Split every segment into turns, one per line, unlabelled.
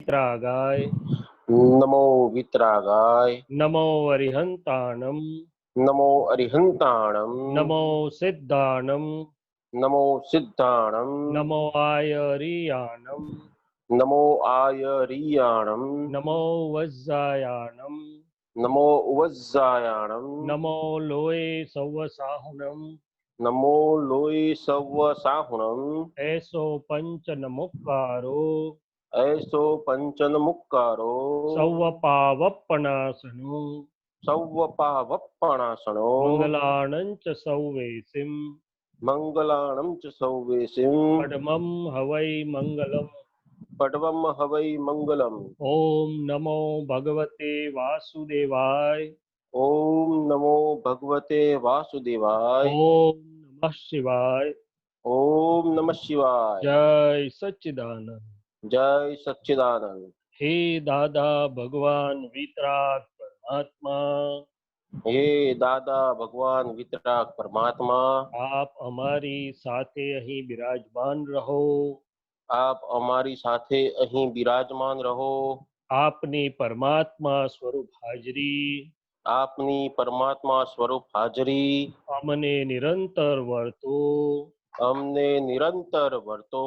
વિતરાગાય
નમો વિતરાગાય
નમો અરિહંતાણમ
નમો અરિહંતાણમ
નમો સિદ્ધાણમ
નમો સિદ્ધાણમ
નમો આયરિયાણમ
નમો આયરિયાણમ
નમો વજ્જાયાણમ
નમો ઉવજ્જાયાણમ
નમો લોય સવસાહુણમ
નમો લોય serve સાહુણમ
એસો પંચ નમુકારો
એસો પંચન મુક્કારો
સૌ પાવપણાસનું
સૌવપાવપણાસણો
મંગલાણંચ સૌવેસિમ
મંગલાણં ચ સૌવેસિમ
પડમમ હવૈ મંગલમ
પડવમ હવૈ મંગલમ
ઓમ નમો ભગવતે વાસુદેવાય
ઓમ નમો ભગવતે વાસુદેવાય
ઓમ નમઃ શિવાય
ઓમ નમઃ શિવાય
જય સચ્ચિદાનંદ
જય સચ્ચિદાનંદ
હે દાદા ભગવાન વિતરાગ પરમાત્મા
હે દાદા ભગવાન વિતરાગ પરમાત્મા
આપ અમારી સાથે અહીં બિરાજમાન રહો
આપ અમારી સાથે અહીં બિરાજમાન રહો
આપની પરમાત્મા સ્વરૂપ હાજરી
આપની પરમાત્મા સ્વરૂપ હાજરી
અમને નિરંતર વર્તો
અમને નિરંતર વર્તો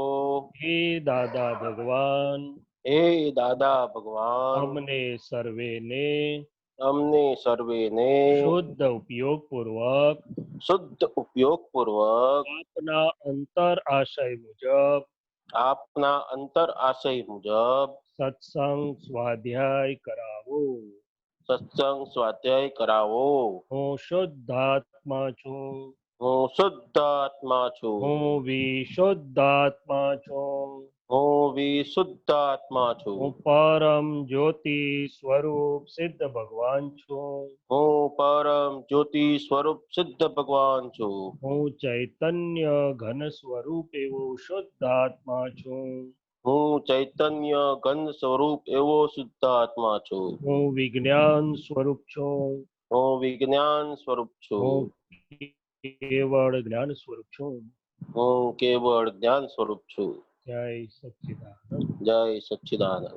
હે દાદા ભગવાન
હે દાદા ભગવાન
અમને સર્વેને
અમને સર્વેને
શુદ્ધ ઉપયોગ પૂર્વક
શુદ્ધ ઉપયોગ પૂર્વક
આપના અંતર આશય મુજબ
આપના અંતર આશય મુજબ
સત્સંગ સ્વાધ્યાય કરાવો
સત્સંગ સ્વાધ્યાય કરાવો
હું શુદ્ધાત્મા છું
હું શુદ્ધાત્મા છું
હું વિશુદ્ધાત્મા છું
હું વિશુદ્ધાત્મા છું
હું પરમ જ્યોતિ સ્વરૂપ સિદ્ધ ભગવાન છું
હું પરમ જ્યોતિ સ્વરૂપ સિદ્ધ ભગવાન છું
હું ચૈતન્ય ઘન સ્વરૂપ એવો શુદ્ધાત્મા છું
હું ચૈતન્ય ઘન સ્વરૂપ એવો શુદ્ધાત્મા છું
હું વિજ્ઞાન સ્વરૂપ છું
હું વિજ્ઞાન સ્વરૂપ છું
હું કેવળ જ્ઞાન સ્વરૂપ છું
હું કેવળ જ્ઞાન સ્વરૂપ છું
જય સચ્ચિદાનંદ
જય સચ્ચિદાનંદ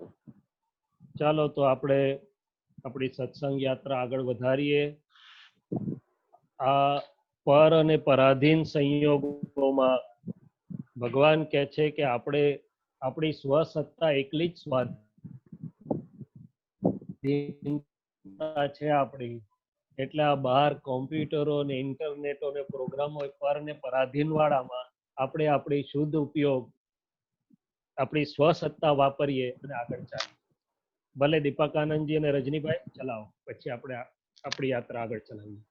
ચાલો તો આપણે આપણી સત્સંગ યાત્રા આગળ વધારીએ આ પર અને પરાધીન સંયોગોમાં ભગવાન કહે છે કે આપણે આપણી સ્વસત્તા એકલી જ સ્વાધીનતા છે આપણી એટલે આ બહાર કોમ્પ્યુટરો ને ઇન્ટરનેટો ને પ્રોગ્રામો પર ને પરાધીન વાળામાં આપણે આપણી શુદ્ધ ઉપયોગ આપણી સ્વસત્તા વાપરીએ અને આગળ ચાલીએ ભલે દીપકાનંદજી અને રજનીભાઈ ચલાવો પછી આપણે આપણી યાત્રા આગળ ચલાવીએ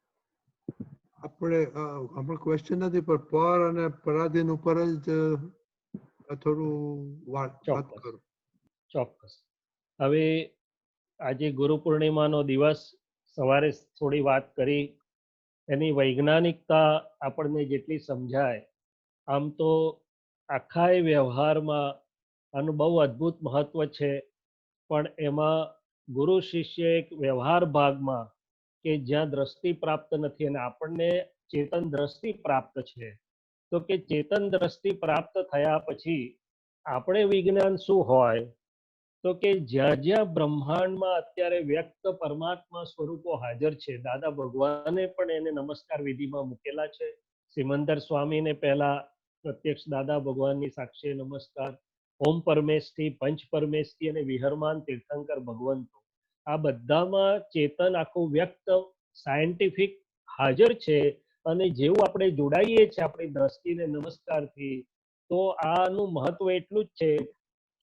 આપણે ક્વેશ્ચન નથી પણ પર અને પરાધીન ઉપર જ થોડું વાત કરો
ચોક્કસ હવે આજે ગુરુ પૂર્ણિમાનો દિવસ સવારે થોડી વાત કરી એની વૈજ્ઞાનિકતા આપણને જેટલી સમજાય આમ તો આખા વ્યવહારમાં આનું બહુ અદ્ભુત મહત્વ છે પણ એમાં ગુરુ શિષ્ય એક વ્યવહાર ભાગમાં કે જ્યાં દ્રષ્ટિ પ્રાપ્ત નથી અને આપણને ચેતન દ્રષ્ટિ પ્રાપ્ત છે તો કે ચેતન દ્રષ્ટિ પ્રાપ્ત થયા પછી આપણે વિજ્ઞાન શું હોય તો કે જ્યાં જ્યાં બ્રહ્માંડમાં અત્યારે વ્યક્ત પરમાત્મા સ્વરૂપો હાજર છે દાદા ભગવાને પણ એને નમસ્કાર વિધિમાં મૂકેલા છે સિમંદર સ્વામીને પહેલા પ્રત્યક્ષ દાદા ભગવાનની સાક્ષી નમસ્કાર ઓમ પરમેશથી પંચ પરમેશથી અને વિહરમાન તીર્થંકર ભગવંતો આ બધામાં ચેતન આખું વ્યક્ત સાયન્ટિફિક હાજર છે અને જેવું આપણે જોડાઈએ છીએ આપણી દ્રષ્ટિને નમસ્કારથી તો આનું મહત્વ એટલું જ છે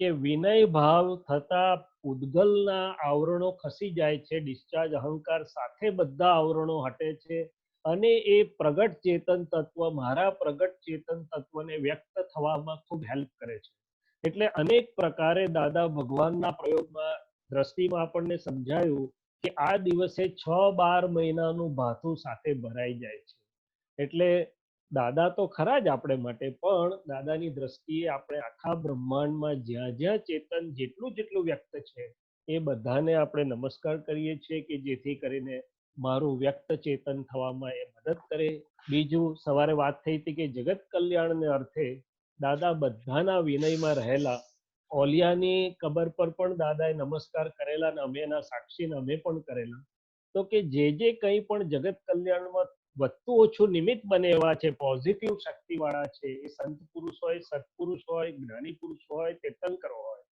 કે વિનય ભાવ થતા ઉદ્ગલના આવરણો ખસી જાય છે ડિસ્ચાર્જ અહંકાર સાથે બધા આવરણો હટે છે અને એ પ્રગટ ચેતન તત્વ મારા પ્રગટ ચેતન તત્વને વ્યક્ત થવામાં ખૂબ હેલ્પ કરે છે એટલે અનેક પ્રકારે દાદા ભગવાનના પ્રયોગમાં દ્રષ્ટિમાં આપણને સમજાયું કે આ દિવસે 6-12 મહિનાનું ભાથું સાથે ભરાઈ જાય છે એટલે દાદા તો ખરા જ આપણે માટે પણ દાદાની દ્રષ્ટિએ આપણે આખા બ્રહ્માંડમાં જ્યાં જ્યાં ચેતન જેટલું જેટલું વ્યક્ત છે એ બધાને આપણે નમસ્કાર કરીએ છીએ કે જેથી કરીને મારું વ્યક્ત ચેતન થવામાં એ મદદ કરે બીજું સવારે વાત થઈ હતી કે જગત કલ્યાણને અર્થે દાદા બધાના વિનયમાં રહેલા ઓલિયાની કબર પર પણ દાદાએ નમસ્કાર કરેલા ને અમે એના સાક્ષીને અમે પણ કરેલા. તો કે જે કંઈ પણ જગત કલ્યાણમાં વધતું ઓછું નિમિત્ત બને એવા છે, પોઝિટિવ શક્તિવાળા છે, એ સંત પુરુષ હોય, સત્પુરુષ હોય, જ્ઞાની પુરુષ હોય, તીર્થંકરો હોય,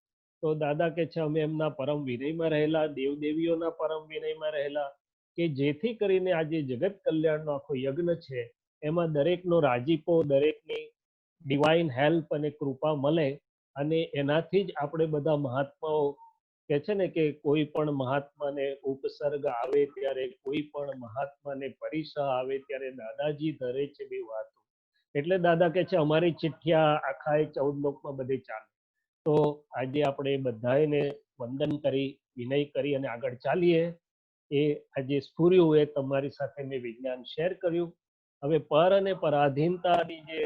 તો દાદા કે છે અમે એમના પરમ વિનયમાં રહેલા, દેવદેવીઓના પરમ વિનયમાં રહેલા, કે જેથી કરીને આજે જગત કલ્યાણનો આખો યજ્ઞ છે એમાં દરેકનો રાજીપો, દરેકની ડિવાઇન હેલ્પ અને કૃપા મળે, અને એનાથી જ આપણે બધા મહાત્માઓ કે છે ને કે કોઈ પણ મહાત્માને ઉપસર્ગ આવે ત્યારે, કોઈ પણ મહાત્માને પરિસા આવે ત્યારે દાદાજી ધરે છે બે વાતો. એટલે દાદા કે છે અમારી ચિઠ્ઠિયા આખા 14 લોકમાં બધે ચાલે. તો આજે આપણે બધાને વંદન કરી, વિનય કરી અને આગળ ચાલીએ. એ આજે સ્ફુર્યું એ તમારી સાથે મેં વિજ્ઞાન શેર કર્યું. હવે પર અને પરાધીનતાની જે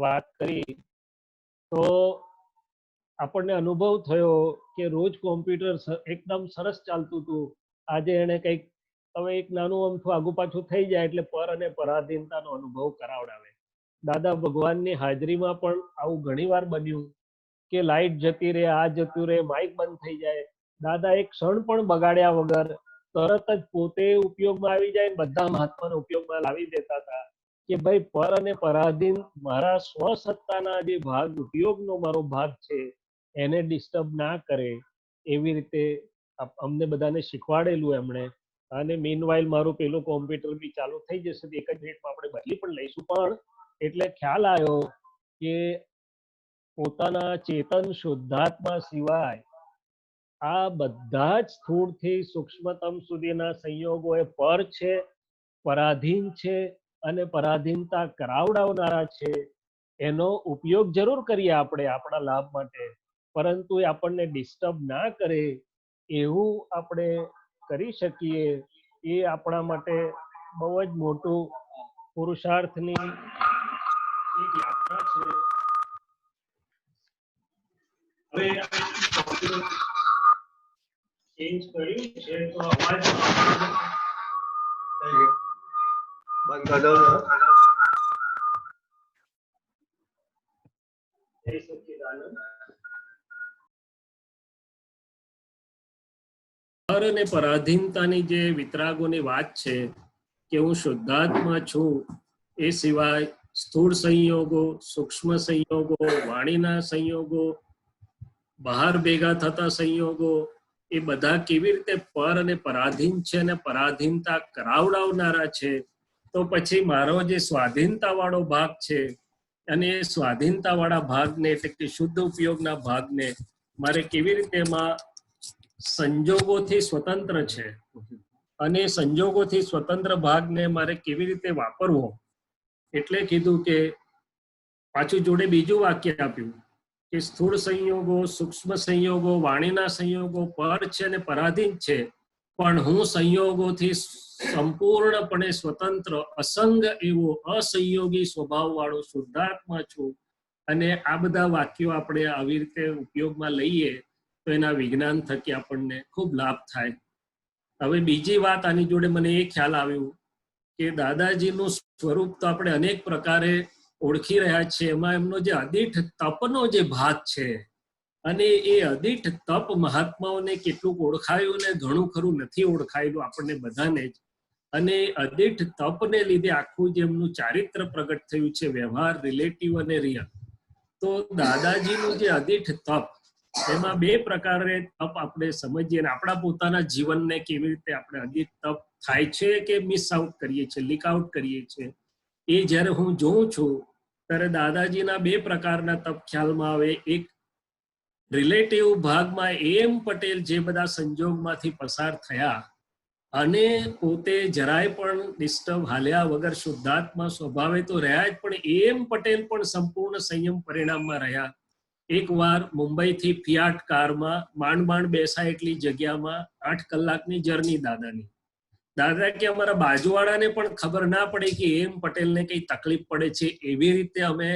વાત કરી, તો આપણને અનુભવ થયો કે રોજ કોમ્પ્યુટર એકદમ સરસ ચાલતું હતું, આજે એને કંઈક હવે એક નાનું અમથું આગુ પાછું થઈ જાય એટલે પર અને પરાધીનતાનો અનુભવ કરાવડાવે. દાદા ભગવાનની હાજરીમાં પણ આવું ઘણી વાર બન્યું કે લાઈટ જતી રહે, આ જતું રહે, માઇક બંધ થઈ જાય. દાદા એક ક્ષણ પણ બગાડ્યા વગર તરત જ પોતે ઉપયોગમાં આવી જાય, બધા મહાત્માને ઉપયોગમાં લાવી દેતા હતા કે ભાઈ પર અને પરાધીન મારા સ્વસત્તાના જે ભાગ, ઉપયોગનો મારો ભાગ છે એને ડિસ્ટર્બ ના કરે, એવી રીતે અમને બધાને શીખવાડેલું એમણે. અને મીનવાઇલ મારું પેલું કોમ્પ્યુટર બી ચાલુ થઈ જશે, એક જ મિનિટમાં આપણે બદલી પણ લઈશું. પણ એટલે ખ્યાલ આવ્યો કે પોતાના ચેતન શુદ્ધાત્મા સિવાય આ બધા જ સ્થૂળથી સૂક્ષ્મતમ સુધીના સંયોગો એ પર છે, પરાધીન છે અને પરાધીનતા કરાવડાવનારા છે. એનો ઉપયોગ જરૂર કરીએ આપણે આપણા લાભ માટે, પરંતુ એ આપણને ડિસ્ટર્બ ના કરે એવું આપણે કરી શકીએ, એ આપણા માટે બહુ જ મોટું પુરુષાર્થની એક યાત્રા છે. હવે ચેન્જ કર્યું છે તો અવાજ
બંધ કરી દઉં ને.
જય સચ્ચિદાનંદ. પર અને પરાધીનતાની જે વિતરાગોની વાત છે કે હું શુદ્ધાત્મા છું, એ સિવાય સ્થૂળ સંયોગો, સૂક્ષ્મ સંયોગો, વાણીના સંયોગો, બહાર ભેગા થતા સંયોગો, એ બધા કેવી રીતે પર અને પરાધીન છે અને પરાધીનતા કરાવડાવનારા છે. તો પછી મારો જે સ્વાધીનતા વાળો ભાગ છે, અને એ સ્વાધીનતા વાળા ભાગને એટલે કે શુદ્ધ ઉપયોગના ભાગને મારે કેવી રીતે એમાં સંજોગોથી સ્વતંત્ર છે, અને સંજોગોથી સ્વતંત્ર ભાગને મારે કેવી રીતે વાપરવો. એટલે કીધું કે પાછું જોડે બીજું વાક્ય આપ્યું કે સ્થૂળ સંયોગો, સૂક્ષ્મ સંયોગો, વાણીના સંયોગો પર છે અને પરાધીન છે, પણ હું સંયોગોથી સંપૂર્ણપણે સ્વતંત્ર, અસંગ એવો અસંયોગી સ્વભાવ વાળો શુદ્ધાત્મા છું. અને આ બધા વાક્યો આપણે આવી રીતે ઉપયોગમાં લઈએ તો એના વિજ્ઞાન થકી આપણને ખૂબ લાભ થાય. હવે બીજી વાત આની જોડે મને એ ખ્યાલ આવ્યું કે દાદાજીનું સ્વરૂપ તો આપણે અનેક પ્રકારે ઓળખી રહ્યા છીએ, એમાં એમનો જે અદિઠ તપનો જે ભાગ છે, અને એ અદિઠ તપ મહાત્માઓને કેટલુંક ઓળખાયું ને ઘણું ખરું નથી ઓળખાયેલું આપણને બધાને જ. અને અદિઠ તપને લીધે આખું જે એમનું ચારિત્ર પ્રગટ થયું છે, વ્યવહાર, રિલેટિવ અને રિયલ. તો દાદાજીનું જે અદિઠ તપ, એમાં બે પ્રકારે તપ આપણે સમજીએ અને આપણા પોતાના જીવનને કેવી રીતે આપણે અદિઠ તપ થાય છે કે મિસ આઉટ કરીએ છીએ, લીક આઉટ કરીએ છીએ, એ જ્યારે હું જોઉં છું ત્યારે દાદાજીના બે પ્રકારના તપ ખ્યાલમાં આવે. એક રિલેટિવ ભાગમાં એમ પટેલ જે બધા સંજોગમાંથી પસાર થયા અને પોતે જરાય પણ ડિસ્ટર્બ હાલ્યા વગર શુદ્ધાત્મા સ્વભાવે તો રહ્યા જ, પણ એમ પટેલ પણ સંપૂર્ણ સંયમ પરિણામમાં રહ્યા. એકવાર મુંબઈથી ફિયાટ કારમાં માંડ બેસાય એટલી જગ્યામાં 8 કલાકની જર્ની દાદાની. દાદા કે અમારા બાજુવાળાને પણ ખબર ના પડે કે એમ પટેલને કઈ તકલીફ પડે છે, એવી રીતે અમે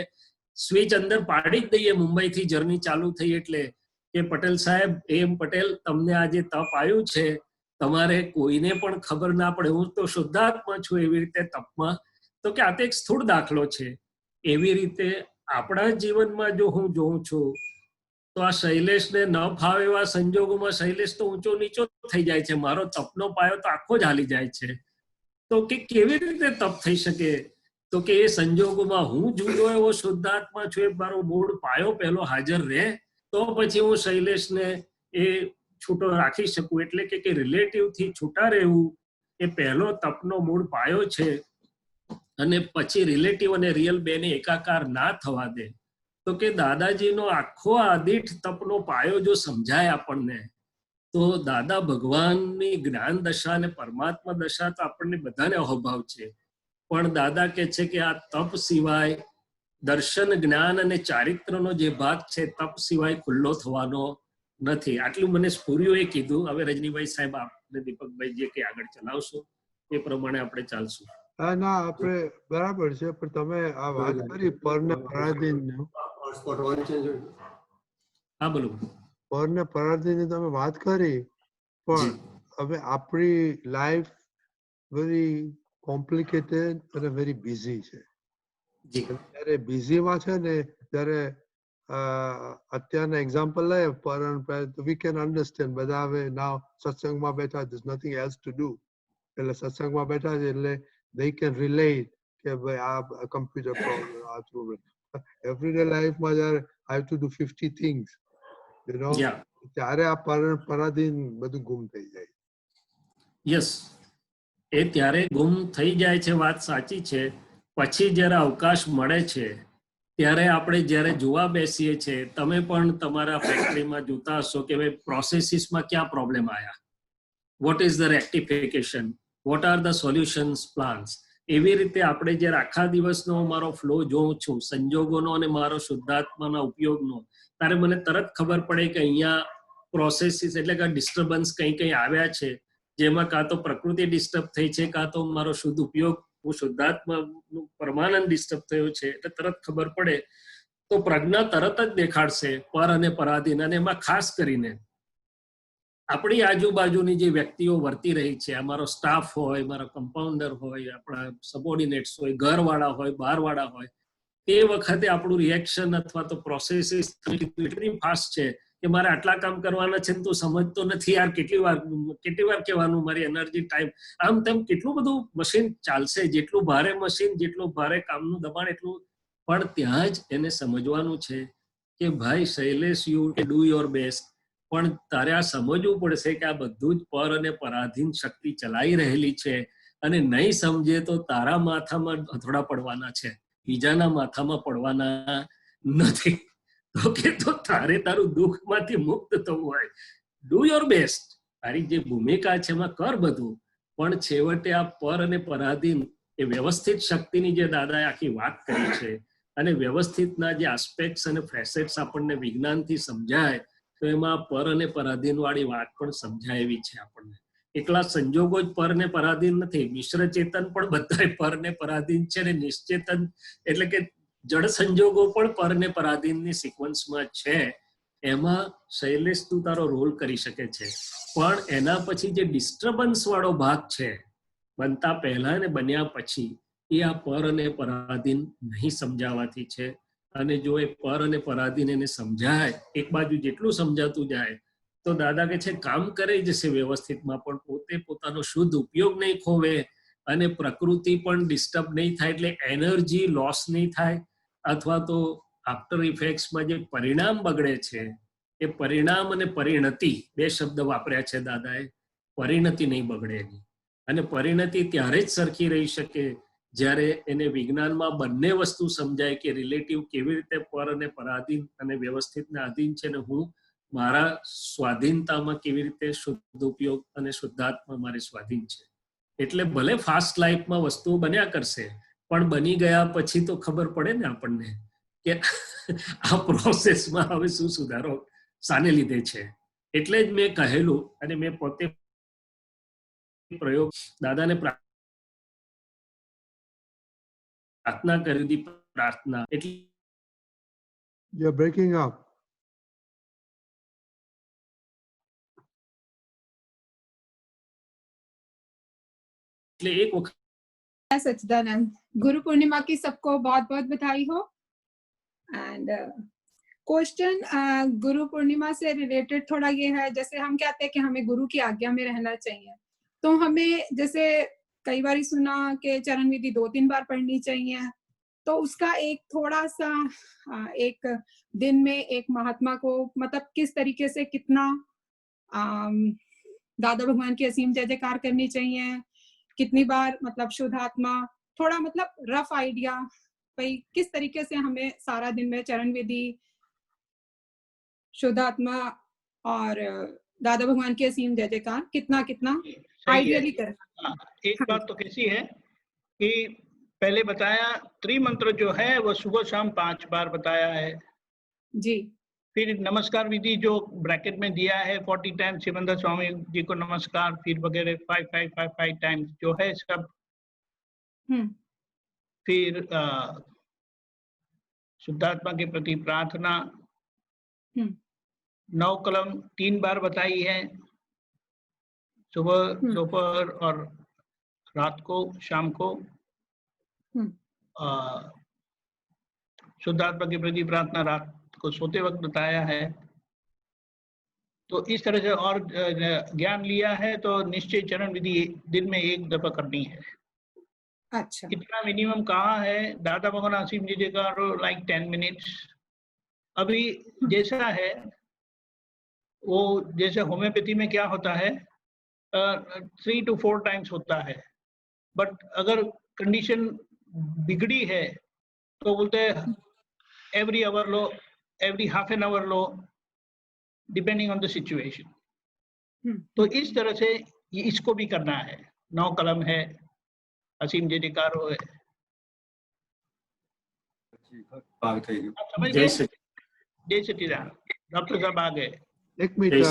સ્વિચ અંદર પાડી જ દઈએ મુંબઈથી જર્ની ચાલુ થઈ એટલે કે પટેલ સાહેબ, એમ પટેલ તમને આજે તપ આવ્યું છે, તમારે કોઈને પણ ખબર ના પડે, હું તો શુદ્ધાત્મા છું, એવી રીતે તપમાં. તો કે આ તો એક સ્થૂળ દાખલો છે. એવી રીતે આપણા જીવનમાં જો હું જોઉં છું તો આ શૈલેષને ન ફાવે એવા સંજોગોમાં શૈલેષ તો ઊંચો નીચો થઈ જાય છે, મારો તપનો પાયો તો આખો જ હાલી જાય છે. તો કે કેવી રીતે તપ થઈ શકે? તો કે એ સંજોગોમાં હું જુદો એવો શુદ્ધાત્મા છું, એ મારો મૂળ પાયો પહેલો હાજર રહે તો પછી હું શૈલેષને એ છૂટો રાખી શકું. એટલે કે રિલેટિવ થી છૂટા રહેવું એ પહેલો તપનો મૂળ પાયો છે. અને પછી રિલેટિવ અને રિયલ બેને એકાકાર ના થવા દે. તો કે દાદાજીનો આખો આદિઠ તપનો પાયો જો સમજાય આપણને, તો દાદા ભગવાનની જ્ઞાન દશા અને પરમાત્મા દશા તો આપણને બધાને અહોભાવ છે, પણ દાદા કે છે કે આ તપ સિવાય દર્શન, જ્ઞાન અને ચારિત્રનો જે ભાગ છે તપ સિવાય ખુલ્લો થવાનો નથી. આટલું મને સ્ફુર્યું એ કીધું. હવે રજનીભાઈ સાહેબ આપને દીપકભાઈ જે કે આગળ ચલાવશો એ પ્રમાણે આપણે ચાલશું.
હા, ના આપણે બરાબર છે, પણ તમે આ વાત કરી પર ને પરાધીન,
હા બોલો.
પર ને પરાધીન તમે વાત કરી, પણ હવે આપણી લાઈફ વેરી કોમ્પ્લિકેટેડ અને વેરી બિઝી છે. જ્યારે બિઝીમાં છે ને ત્યારે અત્યારના એક્ઝામ્પલ લઈએ પર વી કેન અન્ડરસ્ટેન્ડ. બધા હવે નાવ સત્સંગમાં બેઠા, there's nothing else to do, એટલે સત્સંગમાં બેઠા છે એટલે they can relate કે ભાઈ આ કમ્પ્યુટર પ્રોબ્લેમ, આ પ્રોબ્લેમ. એવરીડે લાઈફમાં જ્યારે I have to do 50 things, you know, ત્યારે આ પરાધીન બધું ગુમ થઈ જાય.
યસ, એ ત્યારે ગુમ થઈ જાય છે, વાત સાચી છે. પછી જ્યારે અવકાશ મળે છે ત્યારે આપણે જ્યારે જોવા બેસીએ છીએ, તમે પણ તમારા ફેક્ટરીમાં જોતા હશો કે ભાઈ પ્રોસેસીસમાં ક્યાં પ્રોબ્લેમ આવ્યા, what is the rectification, what are the solutions plans. એવી રીતે આપણે જ્યારે આખા દિવસનો મારો ફ્લો જોઉં છું સંજોગોનો અને મારો શુદ્ધાત્માના ઉપયોગનો, ત્યારે મને તરત ખબર પડે કે અહીંયા પ્રોસેસીસ એટલે કે ડિસ્ટર્બન્સ કંઈ આવ્યા છે, જેમાં કાં તો પ્રકૃતિ ડિસ્ટર્બ થઈ છે, કાં તો મારો શુદ્ધ ઉપયોગ, હું શુદ્ધાત્માનું પરમાનંદ ડિસ્ટર્બ થયો છે. એટલે તરત ખબર પડે તો પ્રજ્ઞા તરત જ દેખાડશે પર અને પરાધીન. અને એમાં ખાસ કરીને આપણી આજુબાજુની જે વ્યક્તિઓ વર્તી રહી છે, અમારો સ્ટાફ હોય, મારા કમ્પાઉન્ડર હોય, આપણા સબોર્ડિનેટ્સ હોય, ઘરવાળા હોય, બહારવાળા હોય, તે વખતે આપણું રિએક્શન અથવા તો પ્રોસેસીસ એટલી ફાસ્ટ છે કે મારે આટલા કામ કરવાના છે, તું સમજતો નથી યાર, કેટલી વાર કહેવાનું, મારી એનર્જી, ટાઈમ, આમ તેમ કેટલું બધું મશીન ચાલશે, જેટલું ભારે મશીન, જેટલું ભારે કામનું દબાણ એટલું. પણ ત્યાં જ એને સમજવાનું છે કે ભાઈ Shailesh, you do your best, પણ તારે આ સમજવું પડશે કે આ બધું જ પર અને પરાધીન શક્તિ ચલાઈ રહેલી છે. અને નહીં સમજે તો તારા માથામાં હથોડા પડવાના છે, બીજાના માથામાં પડવાના નથી. તો તારે તારું દુઃખમાંથી મુક્ત થવું હોય, ડુ યોર બેસ્ટ, તારી જે ભૂમિકા છે એમાં કર બધું, પણ છેવટે આ પર અને પરાધીન એ વ્યવસ્થિત શક્તિની જે દાદાએ આખી વાત કરી છે, અને વ્યવસ્થિતના જે આસ્પેક્ટ્સ અને ફેસેટ્સ આપણને વિજ્ઞાનથી સમજાય, તો એમાં પર અને પરાધીન વાળી વાત પણ સમજાય એવી છે આપણને. એકલા સંજોગો જ પર ને પરાધીન નથી, મિશ્ર ચેતન પણ બધા પર ને પરાધીન છે, ને નિશ્ચેતન એટલે કે જળ સંજોગો પણ પર ને પરાધીનની સિક્વન્સમાં છે. એમાં શૈલેષ તું તારો રોલ કરી શકે છે, પણ એના પછી જે ડિસ્ટર્બન્સ વાળો ભાગ છે બનતા પહેલા ને બન્યા પછી, એ આ પર અને પરાધીન નહીં સમજાવાથી છે. અને જો એ પર અને પરાધીન એને સમજાય, એક બાજુ જેટલું સમજાતું જાય તો દાદા કે છે કામ કરે જશે વ્યવસ્થિતમાં, પણ પોતે પોતાનો શુદ્ધ ઉપયોગ નહીં ખોવે અને પ્રકૃતિ પણ ડિસ્ટર્બ નહીં થાય, એટલે એનર્જી લોસ નહીં થાય. અથવા તો આફ્ટર ઇફેક્ટ્સમાં જે પરિણામ બગડે છે, એ પરિણામ અને પરિણતિ બે શબ્દ વાપર્યા છે દાદાએ. પરિણતિ નહીં બગડે એની, અને પરિણતિ ત્યારે જ સરખી રહી શકે જ્યારે એને વિજ્ઞાનમાં બંને વસ્તુ સમજાય કે રિલેટિવ કેવી રીતે પર અને પરાધીન અને વ્યવસ્થિતના આધીન છે, ને હું મારા સ્વાધીનતામાં કેવી રીતે શુદ્ધ ઉપયોગ અને શુદ્ધાત્મા મારી સ્વાધીન છે. એટલે ભલે ફાસ્ટ લાઈફમાં વસ્તુઓ બન્યા કરશે, પણ બની ગયા પછી તો ખબર પડે ને આપણને કે આ પ્રોસેસમાં હવે શું સુધારો શાને લીધે છે. એટલે જ મેં કહેલું, અને મેં પોતે પ્રયોગ દાદાને પ્રાર્થના કરી હતી. પ્રાર્થના એટલે
You're breaking up.
એટલે એક વખત
सच्चिदानंद, गुरु पूर्णिमा की सबको बहुत बहुत बधाई हो. एंड क्वेश्चन गुरु पूर्णिमा से रिलेटेड थोड़ा ये है, जैसे हम कहते हैं कि हमें गुरु की आज्ञा में रहना चाहिए, तो हमें जैसे कई बार सुना कि चरण विधि 2-3 बार पढ़नी चाहिए, तो उसका एक थोड़ा सा एक दिन में एक महात्मा को मतलब किस तरीके से कितना दादा भगवान की असीम जय जयकार करनी चाहिए, कितनी बार मतलब शुद्ध आत्मा, थोड़ा मतलब रफ आइडिया भाई किस तरीके से हमें सारा दिन में चरण विधि, शुद्ध आत्मा और दादा भगवान की असीम जय जयकार कितना कितना आइडियली करना।
एक बात तो कैसी है कि पहले बताया त्रिमंत्र जो है वो सुबह शाम 5 बार बताया है
जी।
फिर नमस्कार विधि जो ब्रैकेट में दिया है 40 टाइम्स शिवानंद स्वामी जी को नमस्कार, फिर वगैरह 5 टाइम्स जो है सब। फिर शुद्धात्मा के प्रति प्रार्थना 9 कलम 3 बार बताई है, सुबह, दोपहर और रात को, शाम को। शुद्धात्मा के प्रति प्रार्थना रात को सोते वक्त बताया है। तो इस तरह से और ज्ञान लिया है तो निश्चय चरण विधि दिन में 1 दफा करनी है।
अच्छा।
इतना मिनिमम कहाँ है? दादा भगवान असीम जी का लाइक 10 मिनट्स। अभी जैसा है वो, जैसे होम्योपैथी में क्या होता है 3 to 4 टाइम्स होता है, बट अगर कंडीशन बिगड़ी है तो बोलते हैं every hour low, every half an hour low, depending on the situation. तो इस तरह से इसको भी करना है। 9 कलम है, असीम जय जयकार है। जय सच्चिदानंद। डॉक्टर साहब आ गए।
एक मिनट,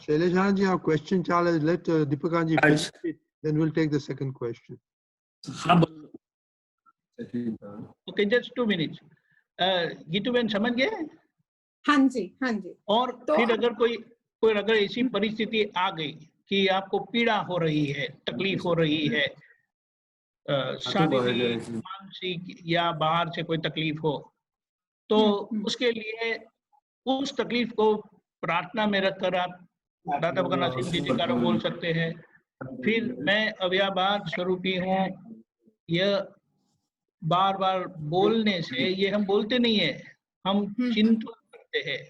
शैलेश आनंद जी, आप क्वेश्चन चाले, let Deepkant ji finish it, then we'll take the second question.
Okay, just 2 minutes. Geetu बहन समझ गए?
हाँ जी, हाँ जी।
और
तो
फिर अगर कोई अगर ऐसी परिस्थिति आ गई कि आपको पीड़ा हो रही है, तकलीफ हो रही है, शारीरिक, मानसिक या बाहर से कोई तकलीफ हो, तो उसके लिए उस तकलीफ को प्रार्थना में रखकर आप दादा भगवान असीम जय जयकार बोल सकते हैं। फिर मैं अव्याभार स्वरूपी हूँ, यह बार बार बोलने से, ये हम बोलते नहीं है, हम चिंतन करते हैं,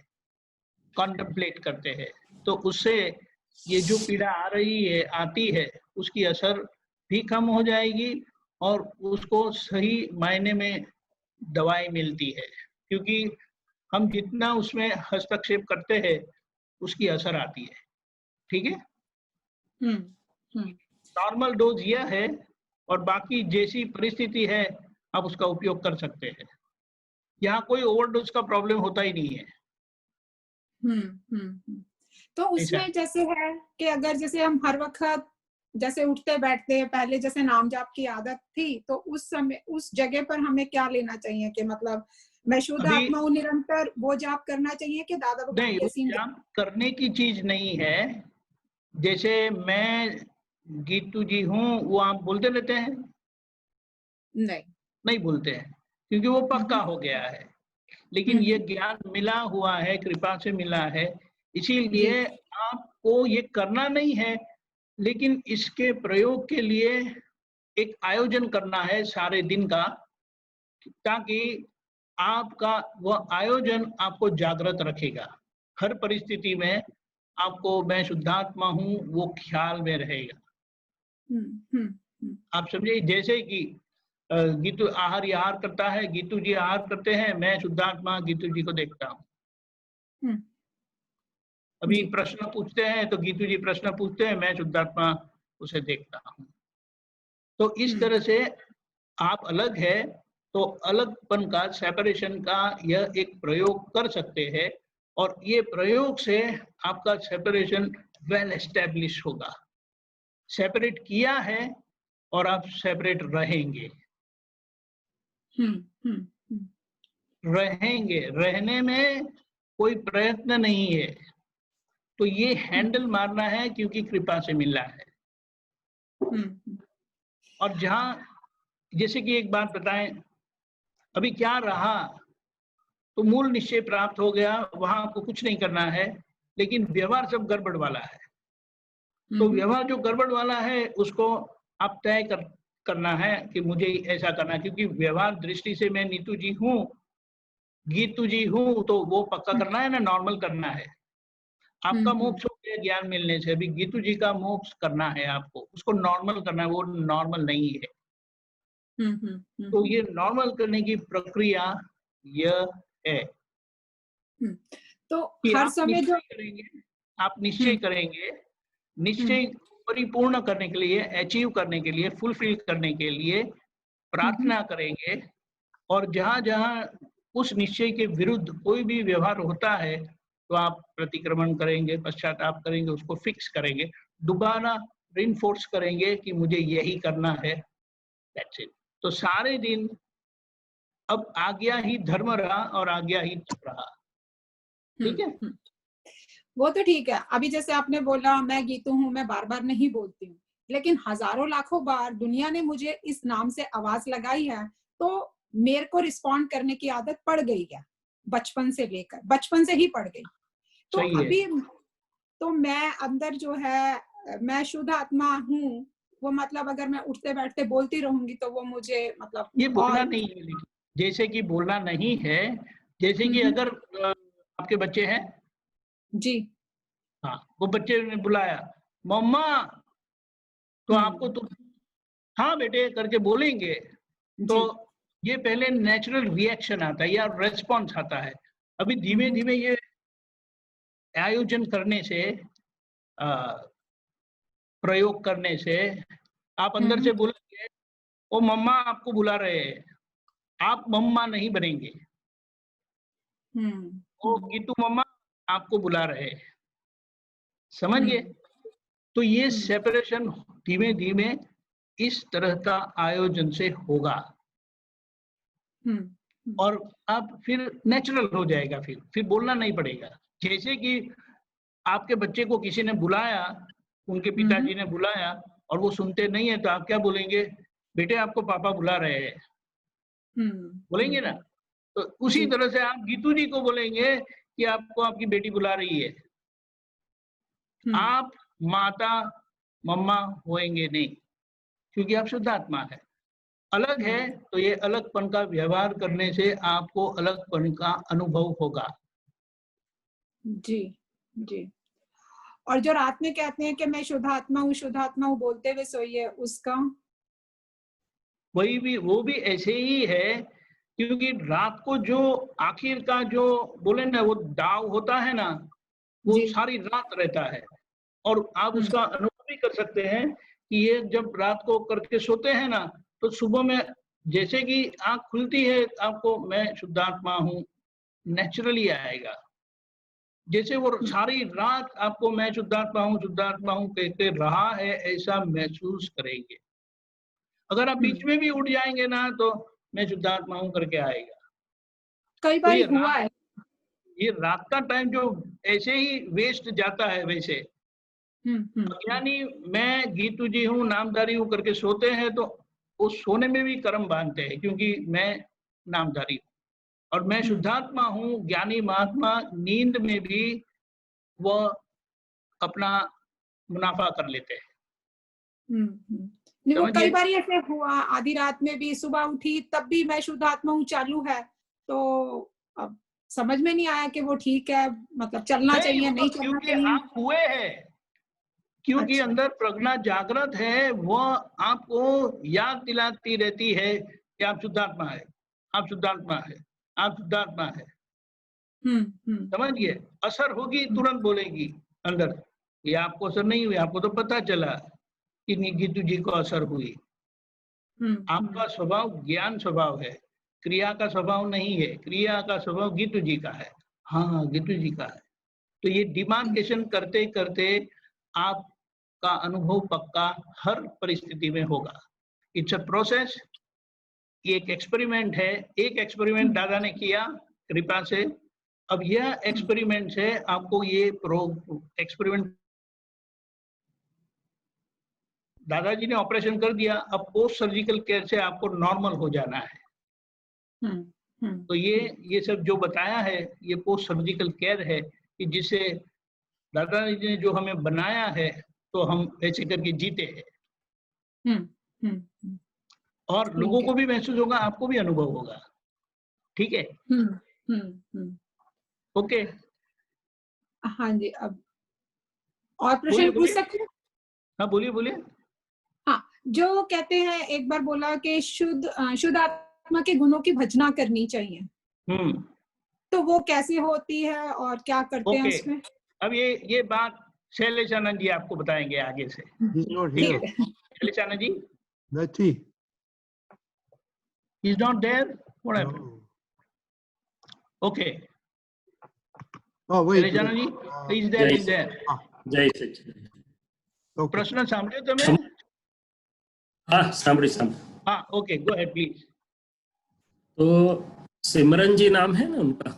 कॉन्टेम्पलेट करते हैं, तो उससे ये जो पीड़ा आ रही है, आती है, उसकी असर भी कम हो जाएगी और उसको सही मायने में दवाई मिलती है, क्योंकि हम जितना उसमें हस्तक्षेप करते हैं उसकी असर आती है। ठीक है? नॉर्मल डोज यह है और बाकी जैसी परिस्थिति है आप उसका उपयोग कर सकते हैं। यहाँ कोई ओवरडोज का प्रॉब्लम होता ही नहीं है।
तो उसमें जैसे है कि अगर जैसे हम हर वक्त जैसे उठते बैठते पहले जैसे नाम जाप की आदत थी, तो उस समय उस जगह पर हमें क्या लेना चाहिए कि मतलब मैं शुद्ध आत्मा हूँ, निरंतर वो जाप करना चाहिए कि दादा भगवान की असीम
जाप करने की चीज नहीं है। जैसे मैं गीतू जी हूँ, वो आप बोलते रहते हैं? नहीं बोलते हैं, क्योंकि वो पक्का हो गया है। लेकिन ये ज्ञान मिला हुआ है, कृपा से मिला है, इसीलिए आपको ये करना नहीं है, लेकिन इसके प्रयोग के लिए एक आयोजन करना है सारे दिन का, ताकि आपका वह आयोजन आपको जागृत रखेगा। हर परिस्थिति में आपको मैं शुद्धात्मा हूँ वो ख्याल में रहेगा। आप समझिए, जैसे कि गीतू आहार विहार करता है, गीतू जी आहार करते हैं, मैं शुद्धात्मा गीतू जी को देखता हूँ। अभी प्रश्न पूछते हैं तो गीतू जी प्रश्न पूछते हैं, मैं शुद्धात्मा उसे देखता हूँ। तो इस तरह से आप अलग है तो अलगपन का, सेपरेशन का यह एक प्रयोग कर सकते हैं, और ये प्रयोग से आपका सेपरेशन वेल एस्टेब्लिश होगा। सेपरेट किया है और आप सेपरेट रहेंगे। रहेंगे, रहने में कोई प्रयत्न नहीं है, तो ये हैंडल मारना है क्योंकि कृपा से मिला है। और जहां, जैसे कि एक बात बताएं, अभी क्या रहा तो मूल निश्चय प्राप्त हो गया, वहां आपको कुछ नहीं करना है। लेकिन व्यवहार सब गड़बड़ वाला है, तो व्यवहार जो गड़बड़ वाला है उसको आप तय करना है कि मुझे ऐसा करना है। क्योंकि व्यवहार दृष्टि से मैं नीतू जी हूँ, गीतू जी हूँ, तो वो पक्का करना है ना, नॉर्मल करना है। आपका मोक्ष हो गया ज्ञान मिलने से, अभी गीतू जी का मोक्ष करना है आपको, उसको नॉर्मल करना है, वो नॉर्मल नहीं है। तो ये नॉर्मल करने की प्रक्रिया यह है
तो
कि
हर
आप
समय जो
निश्चय करेंगे, आप निश्चय करेंगे, निश्चय परिपूर्ण करने के लिए, अचीव करने के लिए, फुलफिल करने के लिए प्रार्थना करेंगे। और जहां जहां उस निश्चय के विरुद्ध कोई भी व्यवहार होता है तो आप प्रतिक्रमण करेंगे, पश्चाताप करेंगे, उसको फिक्स करेंगे, दोबारा रिइंफोर्स करेंगे कि मुझे यही करना है। That's it. तो सारे दिन अब आज्ञा ही धर्म रहा और आज्ञा ही तप रहा। ठीक है,
वो तो ठीक है। अभी जैसे आपने बोला मैं गीतू हूँ, मैं बार बार नहीं बोलती हूँ, लेकिन हजारों लाखों बार दुनिया ने मुझे इस नाम से आवाज लगाई है, तो मेरे को रिस्पॉन्ड करने की आदत पड़ गई है, बचपन से लेकर, बचपन से ही पड़ गई। तो
सही है।
अभी तो मैं अंदर जो है, मैं शुद्ध आत्मा हूँ, वो मतलब अगर मैं उठते बैठते बोलती रहूंगी तो वो मुझे मतलब
ये बोलना
और
नहीं है, लेकिन जैसे कि बोलना नहीं है, जैसे कि अगर आपके बच्चे हैं,
जी,
हाँ, वो बच्चे ने बुलाया मम्मा, तो आपको तो हाँ बेटे करके बोलेंगे, तो ये पहले नेचुरल रिएक्शन आता है या रेस्पॉन्स आता है। अभी धीमे धीमे ये आयोजन करने से, प्रयोग करने से आप अंदर से बोलेंगे ओ मम्मा आपको बुला रहे हैं, आप मम्मा नहीं बनेंगे। ओ गीतू मम्मा आपको बुला रहे हैं, समझ गए? तो ये सेपरेशन धीमे धीमे इस तरह का आयोजन से होगा और आप फिर नेचुरल हो जाएगा, फिर बोलना नहीं पड़ेगा। जैसे कि आपके बच्चे को किसी ने बुलाया, उनके पिताजी ने बुलाया और वो सुनते नहीं है, तो आप क्या बोलेंगे? बेटे आपको पापा बुला रहे हैं, बोलेंगे ना? तो उसी तरह से आप गीतू जी को बोलेंगे कि आपको आपकी बेटी बुला रही है। आप माता मम्मा होएंगे नहीं, क्योंकि आप शुद्ध आत्मा है। अलग है तो ये अलगपन का व्यवहार करने से आपको अलगपन का अनुभव होगा।
जी, जी। और जो रात में कहते हैं कि मैं शुद्ध आत्मा हूँ बोलते हुए सोइए, उसका
वो भी ऐसे ही है, क्योंकि रात को जो आखिर का जो बोले ना वो दाव होता है ना, वो सारी रात रहता है। और आप उसका अनुभव भी कर सकते हैं कि ये जब रात को करके सोते हैं ना, तो सुबह में जैसे कि आंख खुलती है, आपको मैं शुद्धात्मा हूँ नेचुरली आएगा। जैसे वो सारी रात आपको मैं शुद्धात्मा हूँ कहते रहा है, ऐसा महसूस करेंगे। अगर आप बीच में भी उठ जाएंगे ना, तो मैं शुद्धात्मा हूँ करके आएगा।
कई
तो
बार हुआ है।
ये रात का टाइम जो ऐसे ही वेस्ट जाता है, वैसे अज्ञानी मैं गीतू जी हूँ नामधारी हूँ करके सोते हैं, तो वो सोने में भी कर्म बांधते हैं, क्योंकि मैं नामधारी हूँ और मैं शुद्धात्मा हूँ। ज्ञानी महात्मा नींद में भी वह अपना मुनाफा कर लेते हैं।
नहीं, वो कई बार ऐसे हुआ, आधी रात में भी सुबह उठी तब भी मैं शुद्ध आत्मा हूँ चालू है, तो अब समझ में नहीं आया कि वो ठीक है, मतलब चलना चाहिए नहीं चलना चाहिए।
आप हुए हैं, क्योंकि
अच्छा।
अंदर प्रज्ञा जागृत है, वह आपको याद दिलाती रहती है कि आप शुद्धात्मा है, आप शुद्धात्मा है, आप शुद्धात्मा है। समझिए, असर होगी तुरंत बोलेगी अंदर। ये आपको असर नहीं हुई, आपको तो पता चला कि गीतू जी को असर हुई। आपका स्वभाव ज्ञान स्वभाव है, क्रिया का स्वभाव नहीं है। क्रिया का स्वभाव गीतू जी का है। हाँ, गीतू जी का है। तो ये डिमार्केशन करते करते आपका अनुभव पक्का हर परिस्थिति में होगा। It's a process. ये एक एक्सपेरिमेंट है। एक एक्सपेरिमेंट दादा ने किया कृपा से। अब यह एक्सपेरिमेंट है, आपको ये एक्सपेरिमेंट दादाजी ने ऑपरेशन कर दिया, अब पोस्ट सर्जिकल केयर से आपको नॉर्मल हो जाना है। तो ये सब जो बताया है ये पोस्ट सर्जिकल केयर है कि जिससे दादाजी ने जो हमें बनाया है तो हम ऐसे करके जीते हैं। और लोगों को भी महसूस होगा, आपको भी अनुभव होगा। ठीक है? ओके।
हाँ जी। अब और प्रश्न पूछ सकते हैं?
हाँ बोलिए बोलिए।
हाँ, जो कहते हैं, एक बार बोला कि शुद्ध आत्मा के गुणों की भजना करनी चाहिए। तो वो कैसे होती है और क्या करते हैं उसमें?
अब ये बात शैलेश आनंद जी आपको बताएंगे आगे से। Shailesh Anand ji?
Nati.
He's not there? What happened? Okay.
Oh, wait.
Shailesh Anand ji? He's there, he's there.
જય સચ્ચિદાનંદ.
પ્રશ્ન સાંભળ્યો તમે?
હા, સાંભળી.
हाँ, ओके, गो अहेड प्लीज।
तो सिमरन जी नाम है ना उनका?